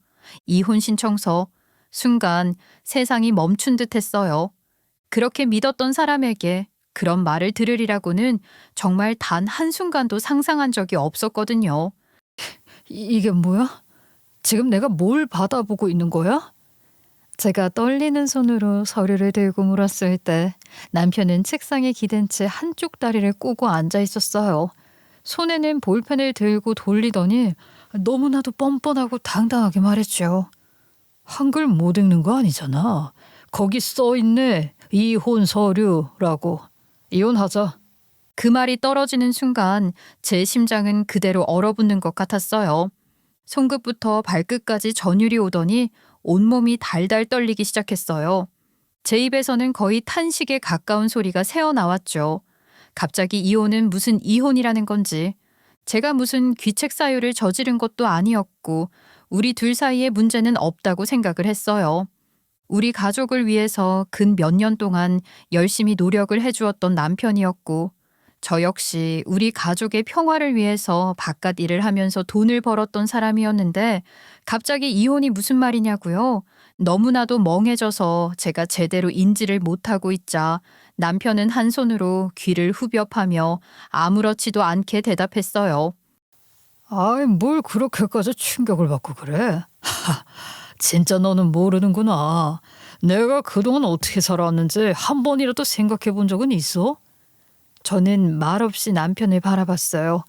A: 이혼 신청서. 순간 세상이 멈춘 듯 했어요. 그렇게 믿었던 사람에게 그런 말을 들으리라고는 정말 단 한순간도 상상한 적이 없었거든요.
B: 이게 뭐야? 지금 내가 뭘 받아보고 있는 거야? 제가 떨리는 손으로 서류를 들고 물었을 때 남편은 책상에 기댄 채 한쪽 다리를 꼬고 앉아 있었어요. 손에는 볼펜을 들고 돌리더니 너무나도 뻔뻔하고 당당하게 말했죠. 한글 못 읽는 거 아니잖아. 거기 써있네. 이혼 서류라고. 이혼하자.
A: 그 말이 떨어지는 순간 제 심장은 그대로 얼어붙는 것 같았어요. 손끝부터 발끝까지 전율이 오더니 온몸이 달달 떨리기 시작했어요. 제 입에서는 거의 탄식에 가까운 소리가 새어나왔죠. 갑자기 이혼은 무슨 이혼이라는 건지, 제가 무슨 귀책 사유를 저지른 것도 아니었고 우리 둘 사이에 문제는 없다고 생각을 했어요. 우리 가족을 위해서 근 몇 년 동안 열심히 노력을 해주었던 남편이었고 저 역시 우리 가족의 평화를 위해서 바깥 일을 하면서 돈을 벌었던 사람이었는데 갑자기 이혼이 무슨 말이냐고요? 너무나도 멍해져서 제가 제대로 인지를 못하고 있자 남편은 한 손으로 귀를 후벼파며 아무렇지도 않게 대답했어요.
B: 아이, 뭘 그렇게까지 충격을 받고 그래? 진짜 너는 모르는구나. 내가 그동안 어떻게 살아왔는지 한 번이라도 생각해 본 적은 있어? 저는 말없이 남편을 바라봤어요.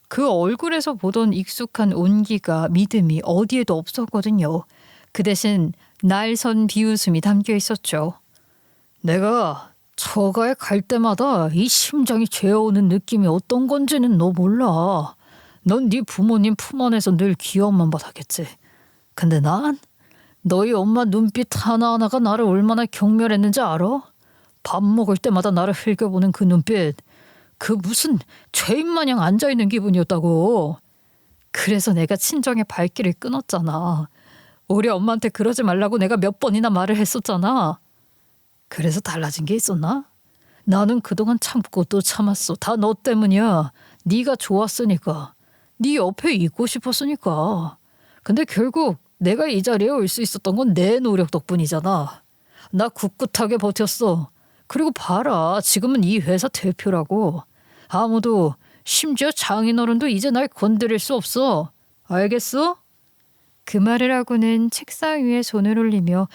B: 그 얼굴에서 보던 익숙한 온기가 믿음이 어디에도 없었거든요. 그 대신 날선 비웃음이 담겨 있었죠. 내가 처가에 갈 때마다 이 심장이 죄어오는 느낌이 어떤 건지는 너 몰라. 넌 네 부모님 품 안에서 늘 귀여움만 받았겠지. 근데 난 너희 엄마 눈빛 하나하나가 나를 얼마나 경멸했는지 알아? 밥 먹을 때마다 나를 흘겨보는 그 눈빛. 그 무슨 죄인 마냥 앉아있는 기분이었다고. 그래서 내가 친정의 발길을 끊었잖아. 우리 엄마한테 그러지 말라고 내가 몇 번이나 말을 했었잖아. 그래서 달라진 게 있었나? 나는 그동안 참고 또 참았어. 다 너 때문이야. 네가 좋았으니까. 네 옆에 있고 싶었으니까. 근데 결국 내가 이 자리에 올 수 있었던 건 내 노력 덕분이잖아. 나 꿋꿋하게 버텼어. 그리고 봐라. 지금은 이 회사 대표라고. 아무도, 심지어 장인어른도 이제 날 건드릴 수 없어. 알겠어?
A: 그 말을 하고는 책상 위에 손을 올리며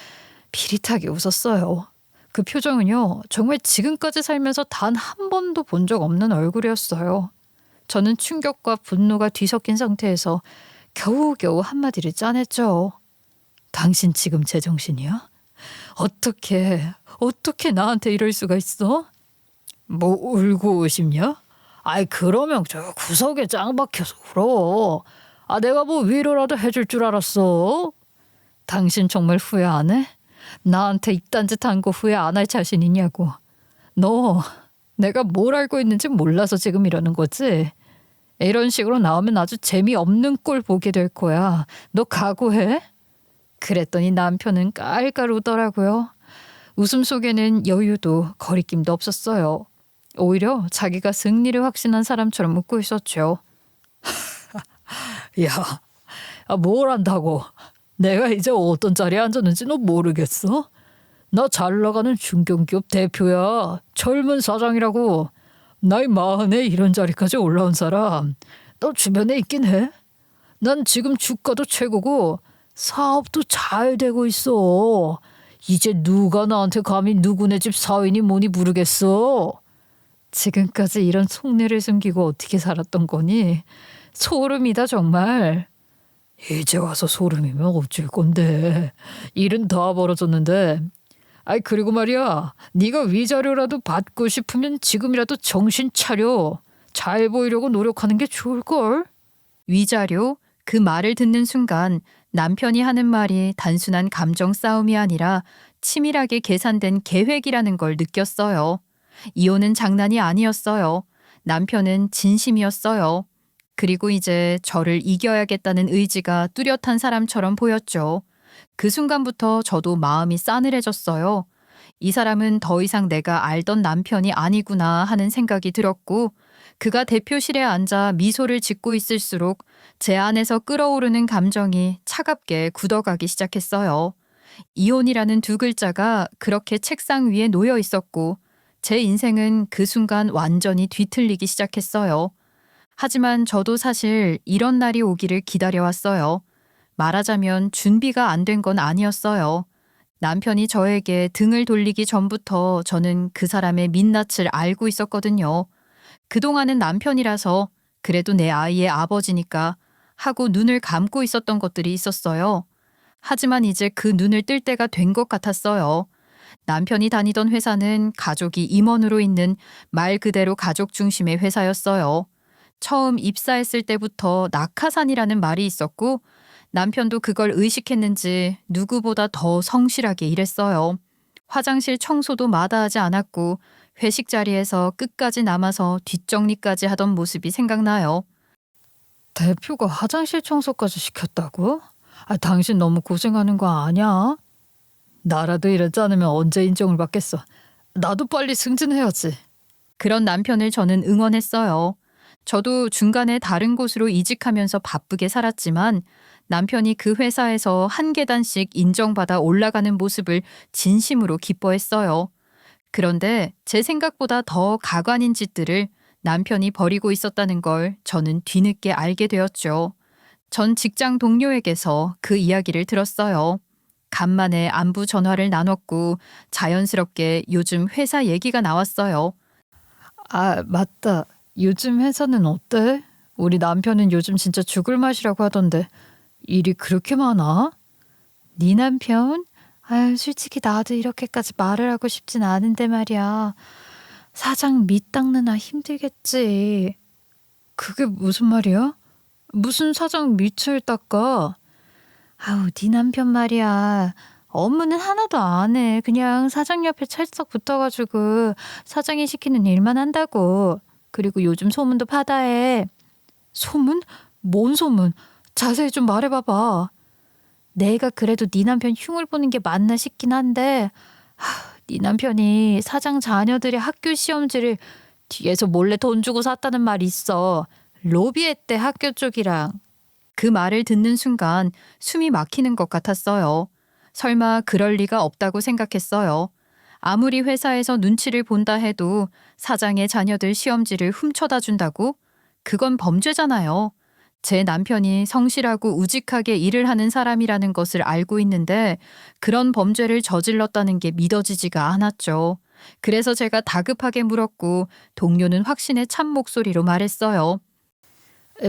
A: 비릿하게 웃었어요. 그 표정은요, 정말 지금까지 살면서 단 한 번도 본 적 없는 얼굴이었어요. 저는 충격과 분노가 뒤섞인 상태에서 겨우겨우 한마디를 짜냈죠.
B: 당신 지금 제정신이야? 어떻게 나한테 이럴 수가 있어? 뭐 울고 싶냐? 아이, 그러면 저 구석에 짱 박혀서 울어. 아, 내가 뭐 위로라도 해줄 줄 알았어? 당신 정말 후회 안 해? 나한테 이딴 짓 한 거 후회 안 할 자신 있냐고. 너 내가 뭘 알고 있는지 몰라서 지금 이러는 거지? 이런 식으로 나오면 아주 재미없는 꼴 보게 될 거야. 너 각오해? 그랬더니 남편은 깔깔 웃더라고요. 웃음 속에는 여유도 거리낌도 없었어요. 오히려 자기가 승리를 확신한 사람처럼 웃고 있었죠. 야, 뭘 안다고. 내가 이제 어떤 자리에 앉았는지 너 모르겠어? 나 잘 나가는 중견기업 대표야. 젊은 사장이라고. 나이 40에 이런 자리까지 올라온 사람 너 주변에 있긴 해? 난 지금 주가도 최고고 사업도 잘 되고 있어. 이제 누가 나한테 감히 누구네 집 사위니 뭐니 모르겠어. 지금까지 이런 속내를 숨기고 어떻게 살았던 거니? 소름이다 정말. 이제 와서 소름이면 어쩔 건데. 일은 다 벌어졌는데. 아이, 그리고 말이야, 네가 위자료라도 받고 싶으면 지금이라도 정신 차려. 잘 보이려고 노력하는 게 좋을걸.
A: 위자료? 그 말을 듣는 순간 남편이 하는 말이 단순한 감정 싸움이 아니라 치밀하게 계산된 계획이라는 걸 느꼈어요. 이혼은 장난이 아니었어요. 남편은 진심이었어요. 그리고 이제 저를 이겨야겠다는 의지가 뚜렷한 사람처럼 보였죠. 그 순간부터 저도 마음이 싸늘해졌어요. 이 사람은 더 이상 내가 알던 남편이 아니구나 하는 생각이 들었고, 그가 대표실에 앉아 미소를 짓고 있을수록 제 안에서 끓어오르는 감정이 차갑게 굳어가기 시작했어요. 이혼이라는 두 글자가 그렇게 책상 위에 놓여 있었고, 제 인생은 그 순간 완전히 뒤틀리기 시작했어요. 하지만 저도 사실 이런 날이 오기를 기다려왔어요. 말하자면 준비가 안 된 건 아니었어요. 남편이 저에게 등을 돌리기 전부터 저는 그 사람의 민낯을 알고 있었거든요. 그동안은 남편이라서 그래도 내 아이의 아버지니까 하고 눈을 감고 있었던 것들이 있었어요. 하지만 이제 그 눈을 뜰 때가 된 것 같았어요. 남편이 다니던 회사는 가족이 임원으로 있는 말 그대로 가족 중심의 회사였어요. 처음 입사했을 때부터 낙하산이라는 말이 있었고, 남편도 그걸 의식했는지 누구보다 더 성실하게 일했어요. 화장실 청소도 마다하지 않았고, 회식 자리에서 끝까지 남아서 뒷정리까지 하던 모습이 생각나요.
B: 대표가 화장실 청소까지 시켰다고? 당신 너무 고생하는 거 아니야? 나라도 이러지 않으면 언제 인정을 받겠어. 나도 빨리 승진해야지.
A: 그런 남편을 저는 응원했어요. 저도 중간에 다른 곳으로 이직하면서 바쁘게 살았지만 남편이 그 회사에서 한 계단씩 인정받아 올라가는 모습을 진심으로 기뻐했어요. 그런데 제 생각보다 더 가관인 짓들을 남편이 벌이고 있었다는 걸 저는 뒤늦게 알게 되었죠. 전 직장 동료에게서 그 이야기를 들었어요. 간만에 안부 전화를 나눴고 자연스럽게 요즘 회사 얘기가 나왔어요.
B: 맞다. 요즘 회사는 어때? 우리 남편은 요즘 진짜 죽을 맛이라고 하던데 일이 그렇게 많아?
C: 네 남편? 솔직히 나도 이렇게까지 말을 하고 싶진 않은데 말이야. 사장 밑 닦느나 힘들겠지.
B: 그게 무슨 말이야? 무슨 사장 밑을 닦아?
C: 네 남편 말이야. 업무는 하나도 안 해. 그냥 사장 옆에 찰싹 붙어가지고 사장이 시키는 일만 한다고. 그리고 요즘 소문도 파다해.
B: 소문? 뭔 소문? 자세히 좀 말해봐봐.
C: 내가 그래도 네 남편 흉을 보는 게 맞나 싶긴 한데 네 남편이 사장 자녀들의 학교 시험지를 뒤에서 몰래 돈 주고 샀다는 말이 있어. 로비했대 학교 쪽이랑.
A: 그 말을 듣는 순간 숨이 막히는 것 같았어요. 설마 그럴 리가 없다고 생각했어요. 아무리 회사에서 눈치를 본다 해도 사장의 자녀들 시험지를 훔쳐다 준다고? 그건 범죄잖아요. 제 남편이 성실하고 우직하게 일을 하는 사람이라는 것을 알고 있는데 그런 범죄를 저질렀다는 게 믿어지지가 않았죠. 그래서 제가 다급하게 물었고 동료는 확신에 찬 목소리로 말했어요.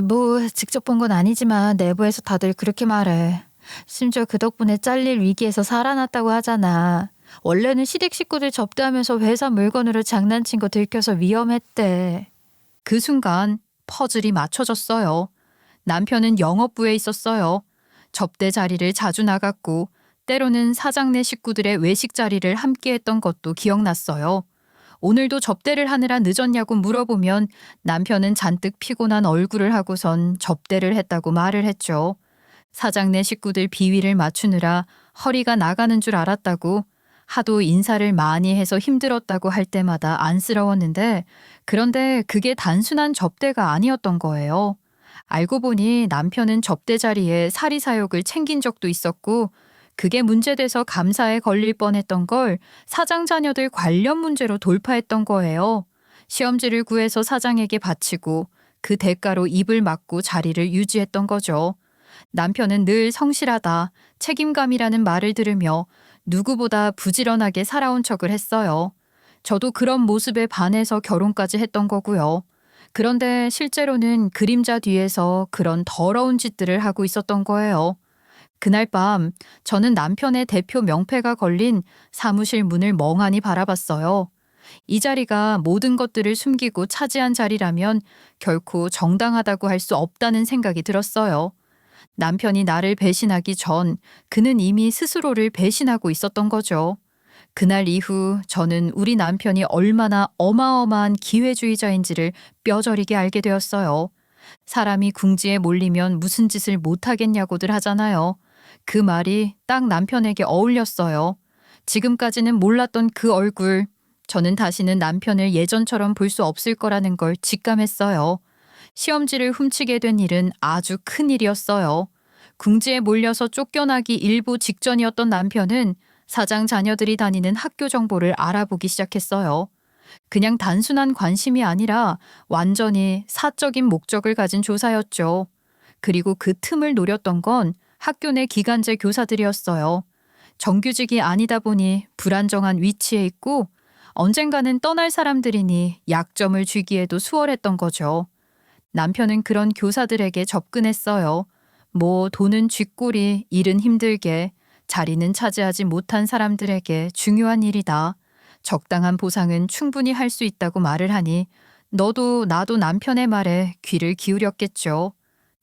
C: 뭐 직접 본 건 아니지만 내부에서 다들 그렇게 말해. 심지어 그 덕분에 잘릴 위기에서 살아났다고 하잖아. 원래는 시댁 식구들 접대하면서 회사 물건으로 장난친 거 들켜서 위험했대.
A: 그 순간 퍼즐이 맞춰졌어요. 남편은 영업부에 있었어요. 접대 자리를 자주 나갔고 때로는 사장네 식구들의 외식 자리를 함께 했던 것도 기억났어요. 오늘도 접대를 하느라 늦었냐고 물어보면 남편은 잔뜩 피곤한 얼굴을 하고선 접대를 했다고 말을 했죠. 사장네 식구들 비위를 맞추느라 허리가 나가는 줄 알았다고 하도 인사를 많이 해서 힘들었다고 할 때마다 안쓰러웠는데 그런데 그게 단순한 접대가 아니었던 거예요. 알고 보니 남편은 접대 자리에 사리사욕을 챙긴 적도 있었고 그게 문제돼서 감사에 걸릴 뻔했던 걸 사장 자녀들 관련 문제로 돌파했던 거예요. 시험지를 구해서 사장에게 바치고 그 대가로 입을 막고 자리를 유지했던 거죠. 남편은 늘 성실하다, 책임감이라는 말을 들으며 누구보다 부지런하게 살아온 척을 했어요. 저도 그런 모습에 반해서 결혼까지 했던 거고요. 그런데 실제로는 그림자 뒤에서 그런 더러운 짓들을 하고 있었던 거예요. 그날 밤 저는 남편의 대표 명패가 걸린 사무실 문을 멍하니 바라봤어요. 이 자리가 모든 것들을 숨기고 차지한 자리라면 결코 정당하다고 할 수 없다는 생각이 들었어요. 남편이 나를 배신하기 전 그는 이미 스스로를 배신하고 있었던 거죠. 그날 이후 저는 우리 남편이 얼마나 어마어마한 기회주의자인지를 뼈저리게 알게 되었어요. 사람이 궁지에 몰리면 무슨 짓을 못하겠냐고들 하잖아요. 그 말이 딱 남편에게 어울렸어요. 지금까지는 몰랐던 그 얼굴. 저는 다시는 남편을 예전처럼 볼 수 없을 거라는 걸 직감했어요. 시험지를 훔치게 된 일은 아주 큰 일이었어요. 궁지에 몰려서 쫓겨나기 일보 직전이었던 남편은 사장 자녀들이 다니는 학교 정보를 알아보기 시작했어요. 그냥 단순한 관심이 아니라 완전히 사적인 목적을 가진 조사였죠. 그리고 그 틈을 노렸던 건 학교 내 기간제 교사들이었어요. 정규직이 아니다 보니 불안정한 위치에 있고 언젠가는 떠날 사람들이니 약점을 쥐기에도 수월했던 거죠. 남편은 그런 교사들에게 접근했어요. 뭐 돈은 쥐꼬리, 일은 힘들게, 자리는 차지하지 못한 사람들에게 중요한 일이다. 적당한 보상은 충분히 할 수 있다고 말을 하니 너도 나도 남편의 말에 귀를 기울였겠죠.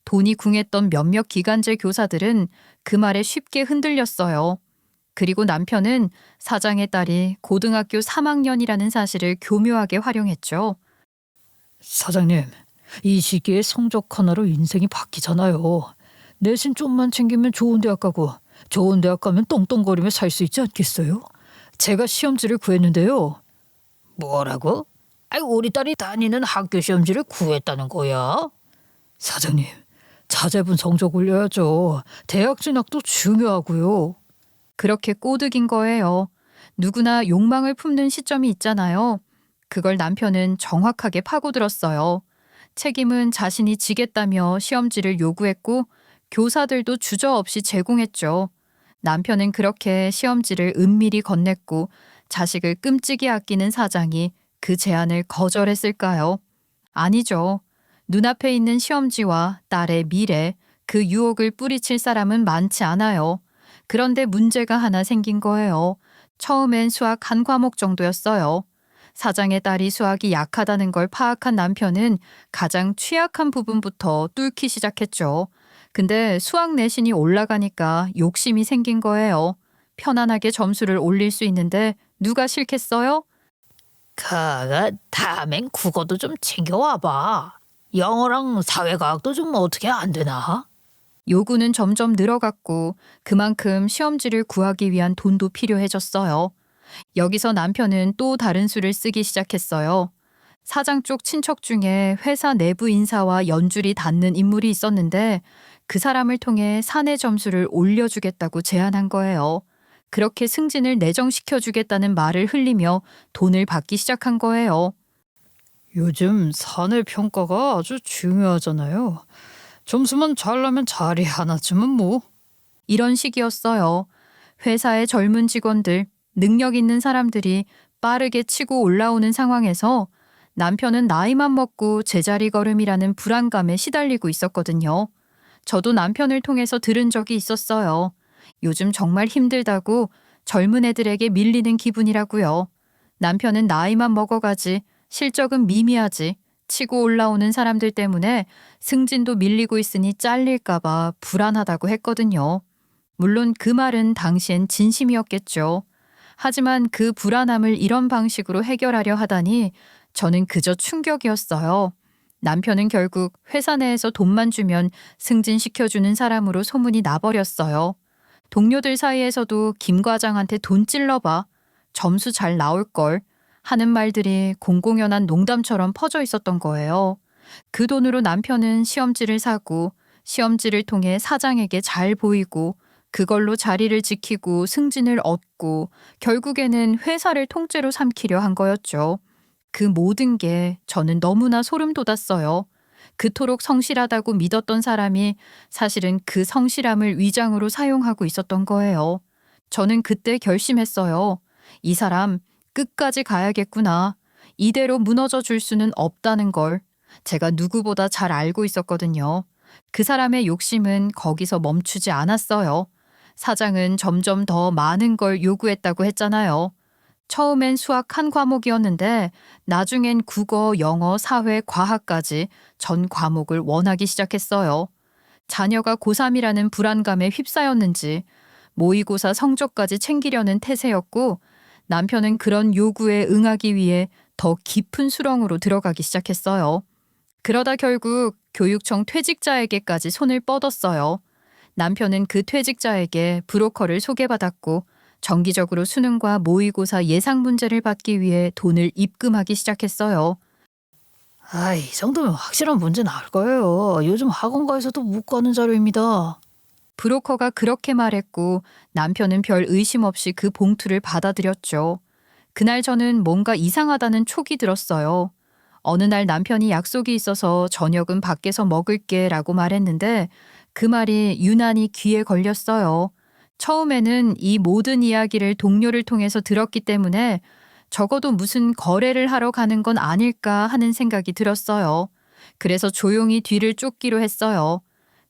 A: 돈이 궁했던 몇몇 기간제 교사들은 그 말에 쉽게 흔들렸어요. 그리고 남편은 사장의 딸이 고등학교 3학년이라는 사실을 교묘하게 활용했죠.
B: 사장님, 이 시기에 성적 하나로 인생이 바뀌잖아요. 내신 좀만 챙기면 좋은 대학 가고 좋은 대학 가면 똥똥거리며 살 수 있지 않겠어요? 제가 시험지를 구했는데요. 뭐라고? 아이, 우리 딸이 다니는 학교 시험지를 구했다는 거야? 사장님, 자제분 성적 올려야죠. 대학 진학도 중요하고요.
A: 그렇게 꼬드긴 거예요. 누구나 욕망을 품는 시점이 있잖아요. 그걸 남편은 정확하게 파고들었어요. 책임은 자신이 지겠다며 시험지를 요구했고 교사들도 주저없이 제공했죠. 남편은 그렇게 시험지를 은밀히 건넸고 자식을 끔찍이 아끼는 사장이 그 제안을 거절했을까요? 아니죠. 눈앞에 있는 시험지와 딸의 미래, 그 유혹을 뿌리칠 사람은 많지 않아요. 그런데 문제가 하나 생긴 거예요. 처음엔 수학 한 과목 정도였어요. 사장의 딸이 수학이 약하다는 걸 파악한 남편은 가장 취약한 부분부터 뚫기 시작했죠. 근데 수학 내신이 올라가니까 욕심이 생긴 거예요. 편안하게 점수를 올릴 수 있는데 누가 싫겠어요?
B: 가가 다음엔 국어도 좀 챙겨와봐. 영어랑 사회과학도 좀 어떻게 안 되나?
A: 요구는 점점 늘어갔고 그만큼 시험지를 구하기 위한 돈도 필요해졌어요. 여기서 남편은 또 다른 수를 쓰기 시작했어요. 사장 쪽 친척 중에 회사 내부 인사와 연줄이 닿는 인물이 있었는데 그 사람을 통해 사내 점수를 올려주겠다고 제안한 거예요. 그렇게 승진을 내정시켜주겠다는 말을 흘리며 돈을 받기 시작한 거예요.
B: 요즘 사내 평가가 아주 중요하잖아요. 점수만 잘 나면 자리 하나쯤은 뭐.
A: 이런 식이었어요. 회사의 젊은 직원들, 능력 있는 사람들이 빠르게 치고 올라오는 상황에서 남편은 나이만 먹고 제자리 걸음이라는 불안감에 시달리고 있었거든요. 저도 남편을 통해서 들은 적이 있었어요. 요즘 정말 힘들다고 젊은 애들에게 밀리는 기분이라고요. 남편은 나이만 먹어가지 실적은 미미하지 치고 올라오는 사람들 때문에 승진도 밀리고 있으니 잘릴까봐 불안하다고 했거든요. 물론 그 말은 당시엔 진심이었겠죠. 하지만 그 불안함을 이런 방식으로 해결하려 하다니 저는 그저 충격이었어요. 남편은 결국 회사 내에서 돈만 주면 승진시켜주는 사람으로 소문이 나버렸어요. 동료들 사이에서도 김 과장한테 돈 찔러봐. 점수 잘 나올걸. 하는 말들이 공공연한 농담처럼 퍼져 있었던 거예요. 그 돈으로 남편은 시험지를 사고 시험지를 통해 사장에게 잘 보이고 그걸로 자리를 지키고 승진을 얻고 결국에는 회사를 통째로 삼키려 한 거였죠. 그 모든 게 저는 너무나 소름 돋았어요. 그토록 성실하다고 믿었던 사람이 사실은 그 성실함을 위장으로 사용하고 있었던 거예요. 저는 그때 결심했어요. 이 사람 끝까지 가야겠구나. 이대로 무너져 줄 수는 없다는 걸 제가 누구보다 잘 알고 있었거든요. 그 사람의 욕심은 거기서 멈추지 않았어요. 사장은 점점 더 많은 걸 요구했다고 했잖아요. 처음엔 수학 한 과목이었는데 나중엔 국어, 영어, 사회, 과학까지 전 과목을 원하기 시작했어요. 자녀가 고3이라는 불안감에 휩싸였는지 모의고사 성적까지 챙기려는 태세였고 남편은 그런 요구에 응하기 위해 더 깊은 수렁으로 들어가기 시작했어요. 그러다 결국 교육청 퇴직자에게까지 손을 뻗었어요. 남편은 그 퇴직자에게 브로커를 소개받았고 정기적으로 수능과 모의고사 예상 문제를 받기 위해 돈을 입금하기 시작했어요.
B: 이 정도면 확실한 문제 나올 거예요. 요즘 학원가에서도 못 가는 자료입니다.
A: 브로커가 그렇게 말했고 남편은 별 의심 없이 그 봉투를 받아들였죠. 그날 저는 뭔가 이상하다는 촉이 들었어요. 어느 날 남편이 약속이 있어서 저녁은 밖에서 먹을게 라고 말했는데 그 말이 유난히 귀에 걸렸어요. 처음에는 이 모든 이야기를 동료를 통해서 들었기 때문에 적어도 무슨 거래를 하러 가는 건 아닐까 하는 생각이 들었어요. 그래서 조용히 뒤를 쫓기로 했어요.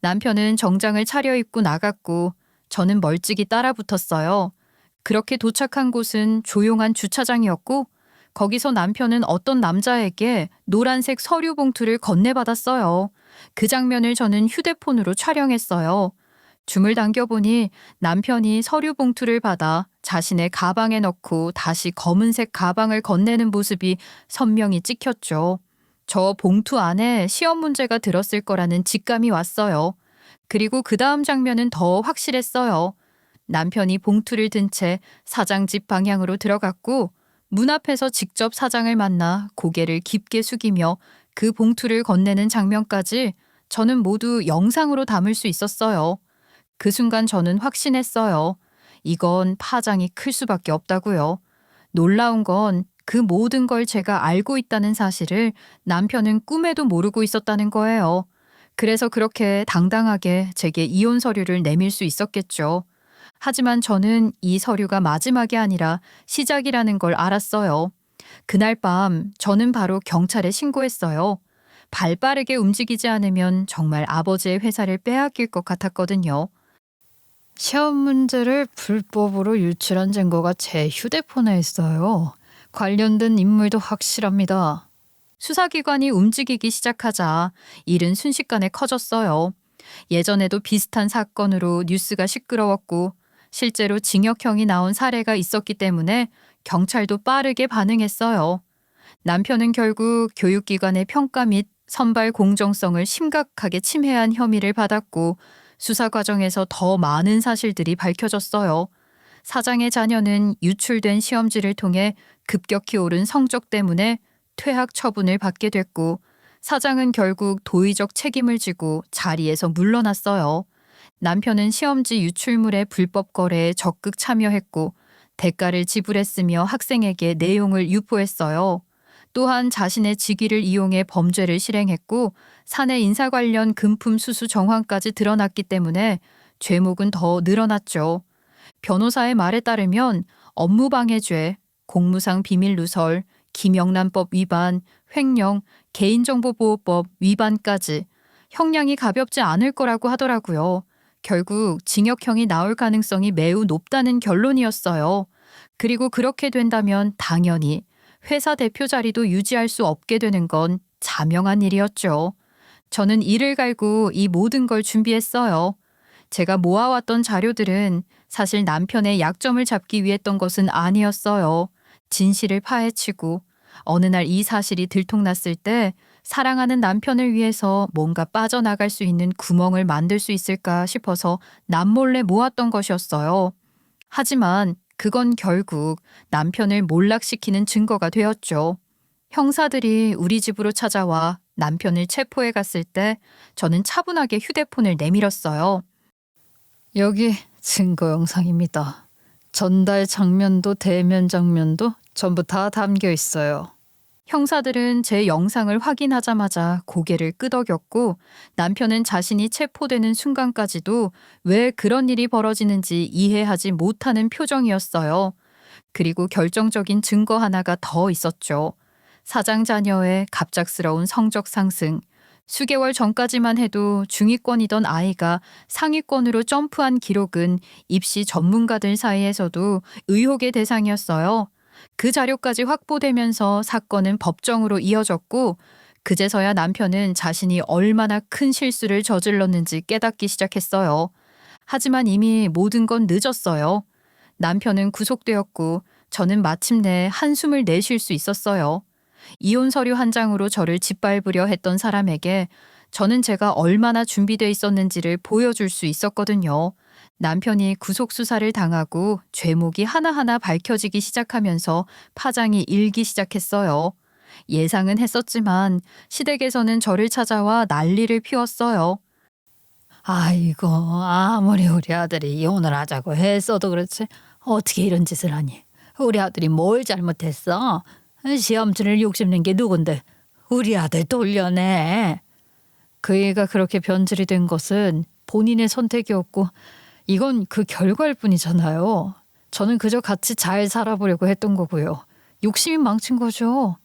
A: 남편은 정장을 차려입고 나갔고 저는 멀찍이 따라붙었어요. 그렇게 도착한 곳은 조용한 주차장이었고 거기서 남편은 어떤 남자에게 노란색 서류 봉투를 건네받았어요. 그 장면을 저는 휴대폰으로 촬영했어요. 줌을 당겨보니 남편이 서류 봉투를 받아 자신의 가방에 넣고 다시 검은색 가방을 건네는 모습이 선명히 찍혔죠. 저 봉투 안에 시험 문제가 들었을 거라는 직감이 왔어요. 그리고 그 다음 장면은 더 확실했어요. 남편이 봉투를 든 채 사장 집 방향으로 들어갔고 문 앞에서 직접 사장을 만나 고개를 깊게 숙이며 그 봉투를 건네는 장면까지 저는 모두 영상으로 담을 수 있었어요. 그 순간 저는 확신했어요. 이건 파장이 클 수밖에 없다고요. 놀라운 건 그 모든 걸 제가 알고 있다는 사실을 남편은 꿈에도 모르고 있었다는 거예요. 그래서 그렇게 당당하게 제게 이혼 서류를 내밀 수 있었겠죠. 하지만 저는 이 서류가 마지막이 아니라 시작이라는 걸 알았어요. 그날 밤 저는 바로 경찰에 신고했어요. 발 빠르게 움직이지 않으면 정말 아버지의 회사를 빼앗길 것 같았거든요.
B: 시험 문제를 불법으로 유출한 증거가 제 휴대폰에 있어요. 관련된 인물도 확실합니다.
A: 수사기관이 움직이기 시작하자 일은 순식간에 커졌어요. 예전에도 비슷한 사건으로 뉴스가 시끄러웠고 실제로 징역형이 나온 사례가 있었기 때문에 경찰도 빠르게 반응했어요. 남편은 결국 교육기관의 평가 및 선발 공정성을 심각하게 침해한 혐의를 받았고 수사 과정에서 더 많은 사실들이 밝혀졌어요. 사장의 자녀는 유출된 시험지를 통해 급격히 오른 성적 때문에 퇴학 처분을 받게 됐고 사장은 결국 도의적 책임을 지고 자리에서 물러났어요. 남편은 시험지 유출물의 불법 거래에 적극 참여했고 대가를 지불했으며 학생에게 내용을 유포했어요. 또한 자신의 직위를 이용해 범죄를 실행했고 사내 인사 관련 금품 수수 정황까지 드러났기 때문에 죄목은 더 늘어났죠. 변호사의 말에 따르면 업무방해죄, 공무상 비밀누설, 김영란법 위반, 횡령, 개인정보보호법 위반까지 형량이 가볍지 않을 거라고 하더라고요. 결국 징역형이 나올 가능성이 매우 높다는 결론이었어요. 그리고 그렇게 된다면 당연히 회사 대표 자리도 유지할 수 없게 되는 건 자명한 일이었죠. 저는 이를 갈고 이 모든 걸 준비했어요. 제가 모아왔던 자료들은 사실 남편의 약점을 잡기 위했던 것은 아니었어요. 진실을 파헤치고 어느 날 이 사실이 들통났을 때 사랑하는 남편을 위해서 뭔가 빠져나갈 수 있는 구멍을 만들 수 있을까 싶어서 남몰래 모았던 것이었어요. 하지만 그건 결국 남편을 몰락시키는 증거가 되었죠. 형사들이 우리 집으로 찾아와 남편을 체포해 갔을 때 저는 차분하게 휴대폰을 내밀었어요.
B: 여기 증거 영상입니다. 전달 장면도 대면 장면도 전부 다 담겨 있어요.
A: 형사들은 제 영상을 확인하자마자 고개를 끄덕였고 남편은 자신이 체포되는 순간까지도 왜 그런 일이 벌어지는지 이해하지 못하는 표정이었어요. 그리고 결정적인 증거 하나가 더 있었죠. 사장 자녀의 갑작스러운 성적 상승. 수개월 전까지만 해도 중위권이던 아이가 상위권으로 점프한 기록은 입시 전문가들 사이에서도 의혹의 대상이었어요. 그 자료까지 확보되면서 사건은 법정으로 이어졌고 그제서야 남편은 자신이 얼마나 큰 실수를 저질렀는지 깨닫기 시작했어요. 하지만 이미 모든 건 늦었어요. 남편은 구속되었고 저는 마침내 한숨을 내쉴 수 있었어요. 이혼 서류 한 장으로 저를 짓밟으려 했던 사람에게 저는 제가 얼마나 준비돼 있었는지를 보여줄 수 있었거든요. 남편이 구속 수사를 당하고 죄목이 하나하나 밝혀지기 시작하면서 파장이 일기 시작했어요. 예상은 했었지만 시댁에서는 저를 찾아와 난리를 피웠어요.
B: 아이고, 아무리 우리 아들이 이혼을 하자고 했어도 그렇지 어떻게 이런 짓을 하니? 우리 아들이 뭘 잘못했어? 시험지를 욕심낸 게 누군데 우리 아들 돌려내. 그이가 그렇게 변질이 된 것은 본인의 선택이었고 이건 그 결과일 뿐이잖아요. 저는 그저 같이 잘 살아보려고 했던 거고요. 욕심이 망친 거죠.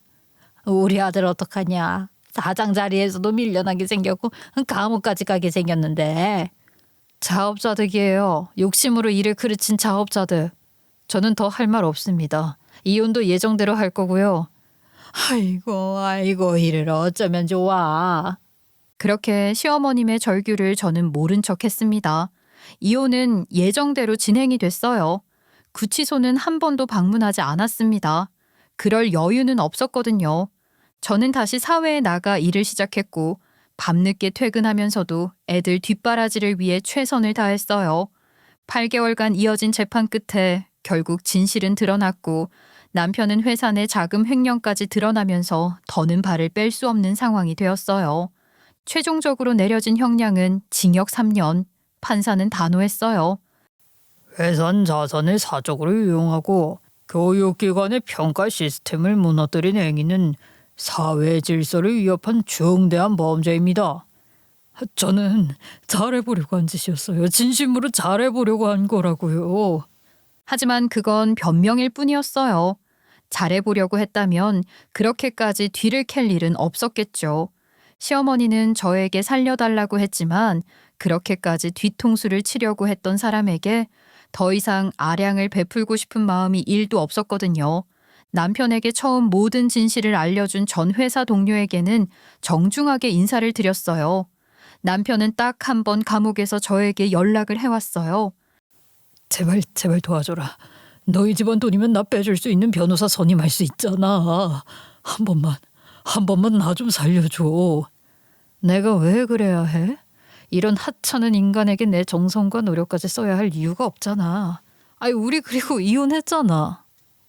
B: 우리 아들 어떡하냐. 사장 자리에서도 밀려나게 생겼고 감옥까지 가게 생겼는데.
A: 자업자득이에요. 욕심으로 일을 그르친 자업자득. 저는 더 할 말 없습니다. 이혼도 예정대로 할 거고요.
B: 아이고 이를 어쩌면 좋아.
A: 그렇게 시어머님의 절규를 저는 모른 척 했습니다. 이혼은 예정대로 진행이 됐어요. 구치소는 한 번도 방문하지 않았습니다. 그럴 여유는 없었거든요. 저는 다시 사회에 나가 일을 시작했고 밤늦게 퇴근하면서도 애들 뒷바라지를 위해 최선을 다했어요. 8개월간 이어진 재판 끝에 결국 진실은 드러났고 남편은 회사 내 자금 횡령까지 드러나면서 더는 발을 뺄 수 없는 상황이 되었어요. 최종적으로 내려진 형량은 징역 3년, 판사는 단호했어요.
B: 회사는 자산을 사적으로 이용하고 교육기관의 평가 시스템을 무너뜨린 행위는 사회 질서를 위협한 중대한 범죄입니다. 저는 잘해보려고 한 짓이었어요. 진심으로 잘해보려고 한 거라고요.
A: 하지만 그건 변명일 뿐이었어요. 잘해보려고 했다면 그렇게까지 뒤를 캘 일은 없었겠죠. 시어머니는 저에게 살려달라고 했지만 그렇게까지 뒤통수를 치려고 했던 사람에게 더 이상 아량을 베풀고 싶은 마음이 1도 없었거든요. 남편에게 처음 모든 진실을 알려준 전 회사 동료에게는 정중하게 인사를 드렸어요. 남편은 딱 한 번 감옥에서 저에게 연락을 해왔어요.
B: 제발 도와줘라. 너희 집안 돈이면 나 빼줄 수 있는 변호사 선임할 수 있잖아. 한 번만 나 좀 살려줘. 내가 왜 그래야 해? 이런 하찮은 인간에게 내 정성과 노력까지 써야 할 이유가 없잖아. 아니 우리 그리고 이혼했잖아.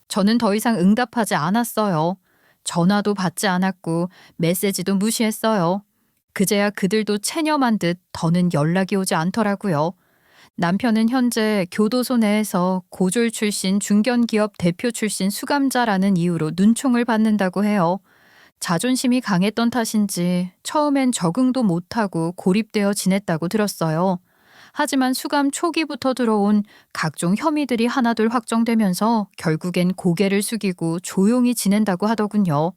A: 저는 더 이상 응답하지 않았어요. 전화도 받지 않았고 메시지도 무시했어요. 그제야 그들도 체념한 듯 더는 연락이 오지 않더라고요. 남편은 현재 교도소 내에서 고졸 출신 중견기업 대표 출신 수감자라는 이유로 눈총을 받는다고 해요. 자존심이 강했던 탓인지 처음엔 적응도 못하고 고립되어 지냈다고 들었어요. 하지만 수감 초기부터 들어온 각종 혐의들이 하나둘 확정되면서 결국엔 고개를 숙이고 조용히 지낸다고 하더군요.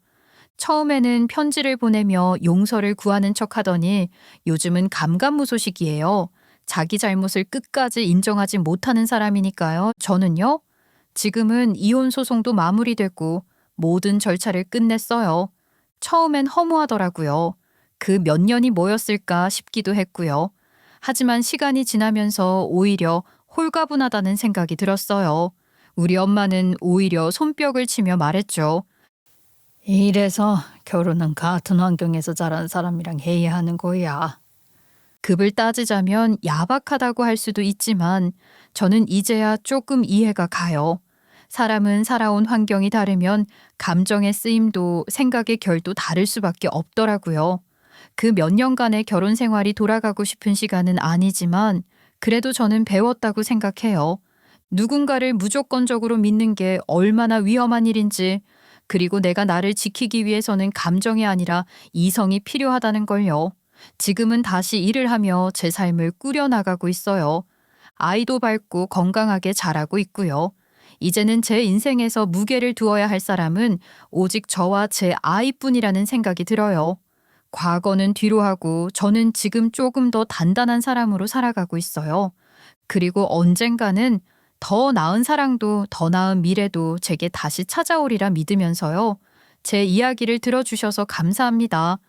A: 처음에는 편지를 보내며 용서를 구하는 척하더니 요즘은 감감무소식이에요. 자기 잘못을 끝까지 인정하지 못하는 사람이니까요. 저는요. 지금은 이혼 소송도 마무리됐고 모든 절차를 끝냈어요. 처음엔 허무하더라고요. 그 몇 년이 뭐였을까 싶기도 했고요. 하지만 시간이 지나면서 오히려 홀가분하다는 생각이 들었어요. 우리 엄마는 오히려 손뼉을 치며 말했죠.
B: 이래서 결혼은 같은 환경에서 자란 사람이랑 해야 하는 거야.
A: 급을 따지자면 야박하다고 할 수도 있지만 저는 이제야 조금 이해가 가요. 사람은 살아온 환경이 다르면 감정의 쓰임도 생각의 결도 다를 수밖에 없더라고요. 그 몇 년간의 결혼 생활이 돌아가고 싶은 시간은 아니지만 그래도 저는 배웠다고 생각해요. 누군가를 무조건적으로 믿는 게 얼마나 위험한 일인지, 그리고 내가 나를 지키기 위해서는 감정이 아니라 이성이 필요하다는 걸요. 지금은 다시 일을 하며 제 삶을 꾸려나가고 있어요. 아이도 밝고 건강하게 자라고 있고요. 이제는 제 인생에서 무게를 두어야 할 사람은 오직 저와 제 아이뿐이라는 생각이 들어요. 과거는 뒤로 하고 저는 지금 조금 더 단단한 사람으로 살아가고 있어요. 그리고 언젠가는 더 나은 사랑도 더 나은 미래도 제게 다시 찾아오리라 믿으면서요. 제 이야기를 들어주셔서 감사합니다.